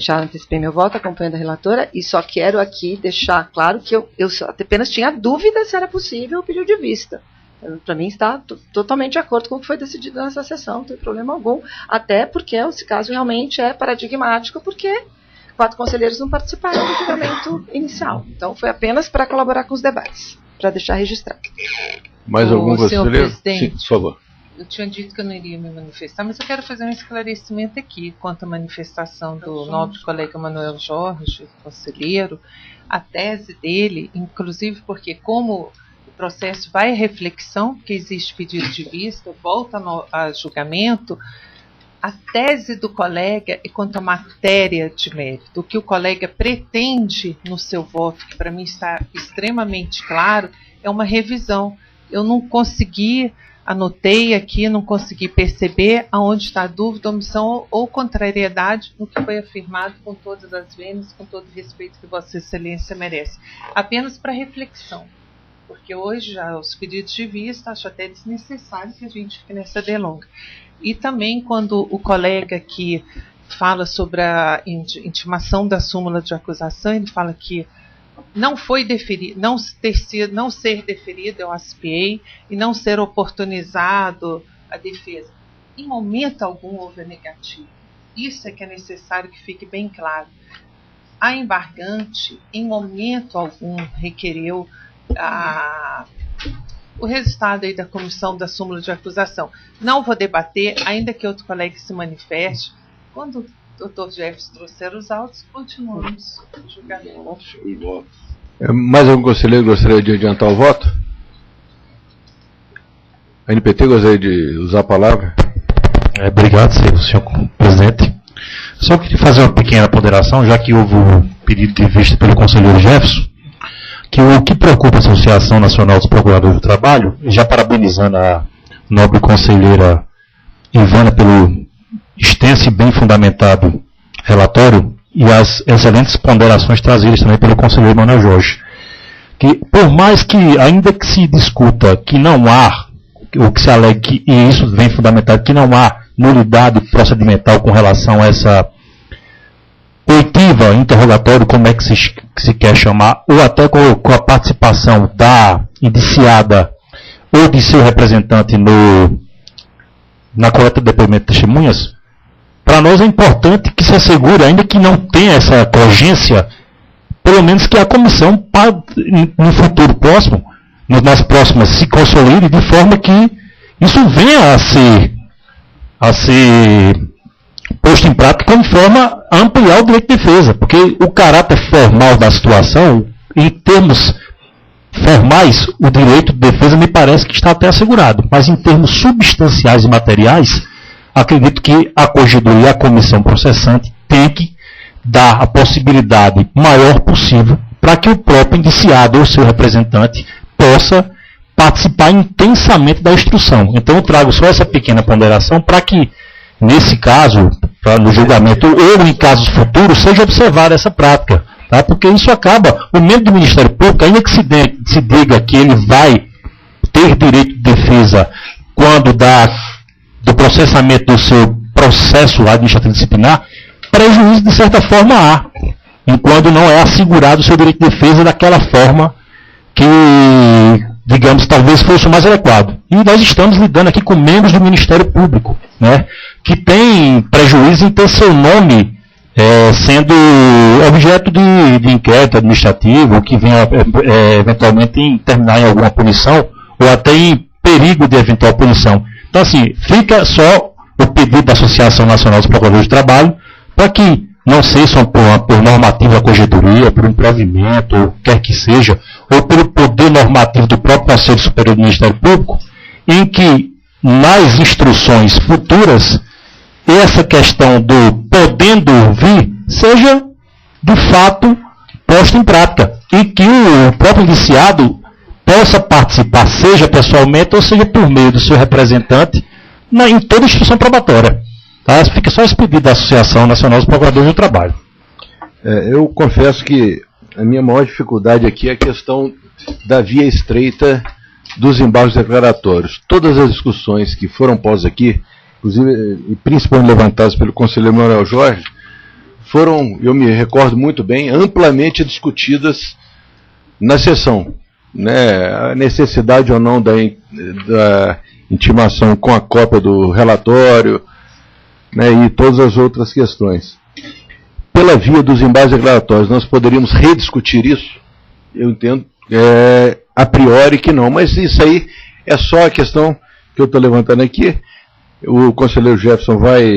já antecipei meu voto, acompanhando a relatora, e só quero aqui deixar claro que eu apenas tinha dúvida se era possível o pedido de vista. Para mim está totalmente de acordo com o que foi decidido nessa sessão, não tem problema algum, até porque esse caso realmente é paradigmático, porque 4 conselheiros não participaram do julgamento inicial. Então foi apenas para colaborar com os debates, para deixar registrado. Mais algum senhor conselheiro? presidente, Sim, por favor. Eu tinha dito que eu não iria me manifestar, mas eu quero fazer um esclarecimento aqui quanto à manifestação do nobre colega Manuel Jorge, conselheiro, a tese dele, inclusive porque como o processo vai à reflexão, porque existe pedido de vista, volta a julgamento, a tese do colega é quanto à matéria de mérito. O que o colega pretende no seu voto, que para mim está extremamente claro, é uma revisão. Eu não consegui, anotei aqui, não consegui perceber aonde está a dúvida, omissão ou contrariedade no que foi afirmado com todas as vênias, com todo o respeito que Vossa Excelência merece. Apenas para reflexão, porque hoje já os pedidos de vista, acho até desnecessário que a gente fique nessa delonga. E também quando o colega que fala sobre a intimação da súmula de acusação, ele fala que não foi deferido, não ser deferido, eu aspiei, e não ser oportunizado a defesa. Em momento algum houve a negativa. Isso é que é necessário que fique bem claro. A embargante, em momento algum, requereu o resultado aí da comissão da súmula de acusação. Não vou debater, ainda que outro colega se manifeste. Quando o Dr. Jefferson trouxer os autos, continuamos o julgamento. Mais algum conselheiro gostaria de adiantar o voto? A NPT gostaria de usar a palavra? Obrigado, senhor presidente. Só queria fazer uma pequena ponderação, já que houve o pedido de vista pelo conselheiro Jefferson, que o que preocupa a Associação Nacional dos Procuradores do Trabalho, já parabenizando a nobre conselheira Ivana pelo extenso e bem fundamentado relatório e as excelentes ponderações trazidas também pelo conselheiro Manuel Jorge, que por mais que, ainda que se discuta que não há, ou que se alegue, e isso vem fundamentado, que não há nulidade procedimental com relação a essa oitiva, interrogatório, como é que se quer chamar, ou até com a participação da indiciada ou de seu representante na coleta de depoimento de testemunhas, para nós é importante que se assegure, ainda que não tenha essa cogência, pelo menos que a comissão, no futuro próximo, nas próximas, se consolide de forma que isso venha a ser posto em prática como forma a ampliar o direito de defesa, porque o caráter formal da situação, em termos formais, o direito de defesa me parece que está até assegurado, mas em termos substanciais e materiais, acredito que a corregedoria e a comissão processante tem que dar a possibilidade maior possível para que o próprio indiciado ou seu representante possa participar intensamente da instrução. Então eu trago só essa pequena ponderação para que, nesse caso, no julgamento ou em casos futuros, seja observada essa prática. Tá? Porque isso acaba, o membro do Ministério Público, ainda que se diga que ele vai ter direito de defesa quando do processamento do seu processo administrativo disciplinar, prejuízo de certa forma há, enquanto não é assegurado o seu direito de defesa daquela forma que, digamos, talvez fosse o mais adequado. E nós estamos lidando aqui com membros do Ministério Público, né, que tem prejuízo em ter seu nome sendo objeto de inquérito administrativo, que venha eventualmente terminar em alguma punição, ou até em perigo de eventual punição. Então, assim, fica só o pedido da Associação Nacional dos Procuradores de Trabalho, para que não seja por normativa da corregedoria, por um provimento, ou quer que seja, ou pelo poder normativo do próprio Conselho Superior do Ministério Público, em que nas instruções futuras essa questão do podendo vir seja de fato posta em prática e que o próprio indiciado possa participar, seja pessoalmente ou seja por meio do seu representante, em toda instrução probatória. Tá? Fica só esse pedido da Associação Nacional dos Procuradores do Trabalho. Eu confesso que a minha maior dificuldade aqui é a questão da via estreita dos embargos declaratórios. Todas as discussões que foram postas aqui, inclusive e principalmente levantadas pelo conselheiro Manuel Jorge, foram, eu me recordo muito bem, amplamente discutidas na sessão. Né? A necessidade ou não da intimação com a cópia do relatório, né, e todas as outras questões. Pela via dos embargos declaratórios, nós poderíamos rediscutir isso? Eu entendo a priori que não, mas isso aí é só a questão que eu estou levantando aqui. O conselheiro Jefferson vai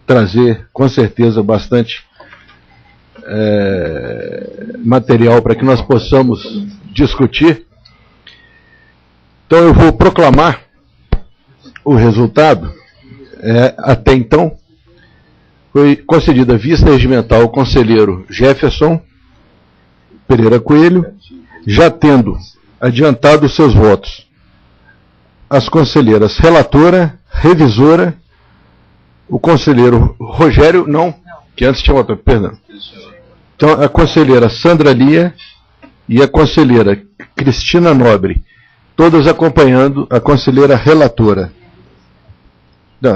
trazer, com certeza, bastante material para que nós possamos discutir. Então eu vou proclamar o resultado. Até então, foi concedida vista regimental ao conselheiro Jefferson Pereira Coelho, já tendo adiantado os seus votos as conselheiras relatora, revisora, o conselheiro Rogério, que antes tinha votado, perdão. Então, a conselheira Sandra Lia e a conselheira Cristina Nobre, todas acompanhando a conselheira relatora. Não,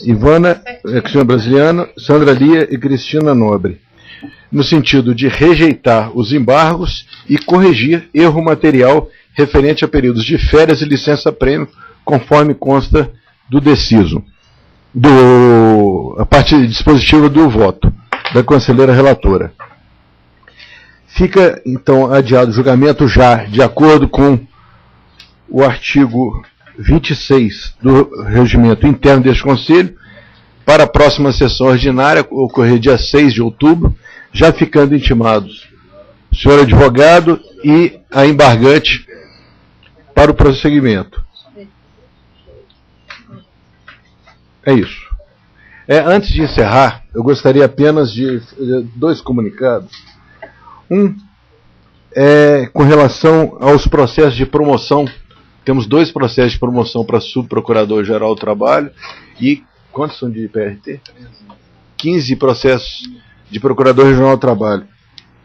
Ivana, Cristina Brasiliano, Sandra Lia e Cristina Nobre, no sentido de rejeitar os embargos e corrigir erro material referente a períodos de férias e licença-prêmio, conforme consta do deciso, a parte dispositiva do voto da conselheira relatora. Fica, então, adiado o julgamento já de acordo com o artigo 26 do regimento interno deste Conselho, para a próxima sessão ordinária, ocorrer dia 6 de outubro, já ficando intimados o senhor advogado e a embargante para o prosseguimento. É isso. Antes de encerrar, eu gostaria apenas de dois comunicados. Um é com relação aos processos de promoção. Temos 2 processos de promoção para subprocurador-geral do trabalho e quantos são de PRT? 15 processos de procurador regional do trabalho.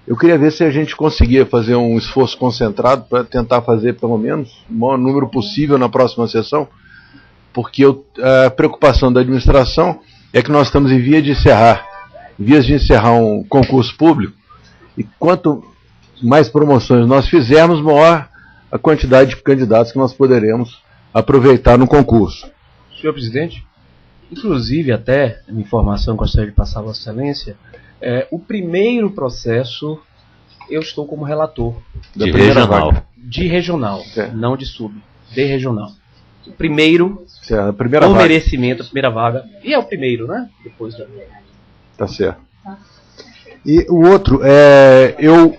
Eu queria ver se a gente conseguia fazer um esforço concentrado para tentar fazer pelo menos o maior número possível na próxima sessão, porque a preocupação da administração é que nós estamos em vias de encerrar um concurso público, e quanto mais promoções nós fizermos, maior a quantidade de candidatos que nós poderemos aproveitar no concurso. Senhor presidente, inclusive até, uma informação que eu gostaria de passar a Vossa Excelência, o primeiro processo eu estou como relator. De regional. De regional, não de sub, de regional. O primeiro, a primeira com vaga. Merecimento, a primeira vaga, e é o primeiro, né? Depois da... Tá certo. E o outro, eu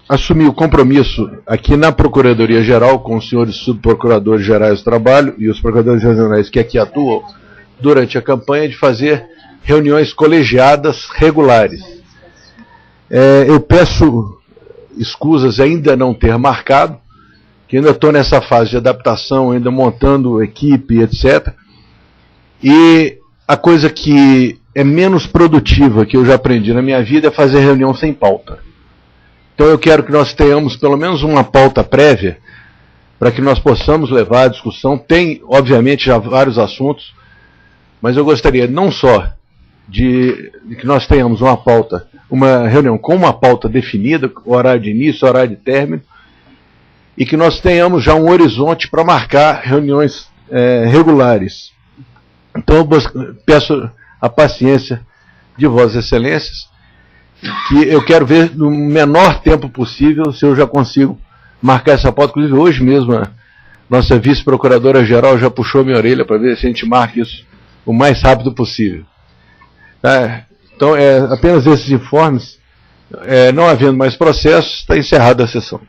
assumi o compromisso aqui na Procuradoria-Geral com os senhores subprocuradores gerais do trabalho e os procuradores regionais que aqui atuam durante a campanha de fazer reuniões colegiadas regulares. Eu peço escusas ainda não ter marcado, que ainda estou nessa fase de adaptação, ainda montando equipe, etc. E a coisa que é menos produtiva que eu já aprendi na minha vida é fazer reunião sem pauta. Então eu quero que nós tenhamos pelo menos uma pauta prévia para que nós possamos levar a discussão. Tem, obviamente, já vários assuntos, mas eu gostaria não só de que nós tenhamos uma pauta, uma reunião com uma pauta definida, horário de início, horário de término, e que nós tenhamos já um horizonte para marcar reuniões regulares. Então eu peço a paciência de Vossas Excelências, que eu quero ver no menor tempo possível se eu já consigo marcar essa pauta. Inclusive hoje mesmo a nossa vice-procuradora-geral já puxou minha orelha para ver se a gente marca isso o mais rápido possível. Então, apenas esses informes, não havendo mais processos, está encerrada a sessão.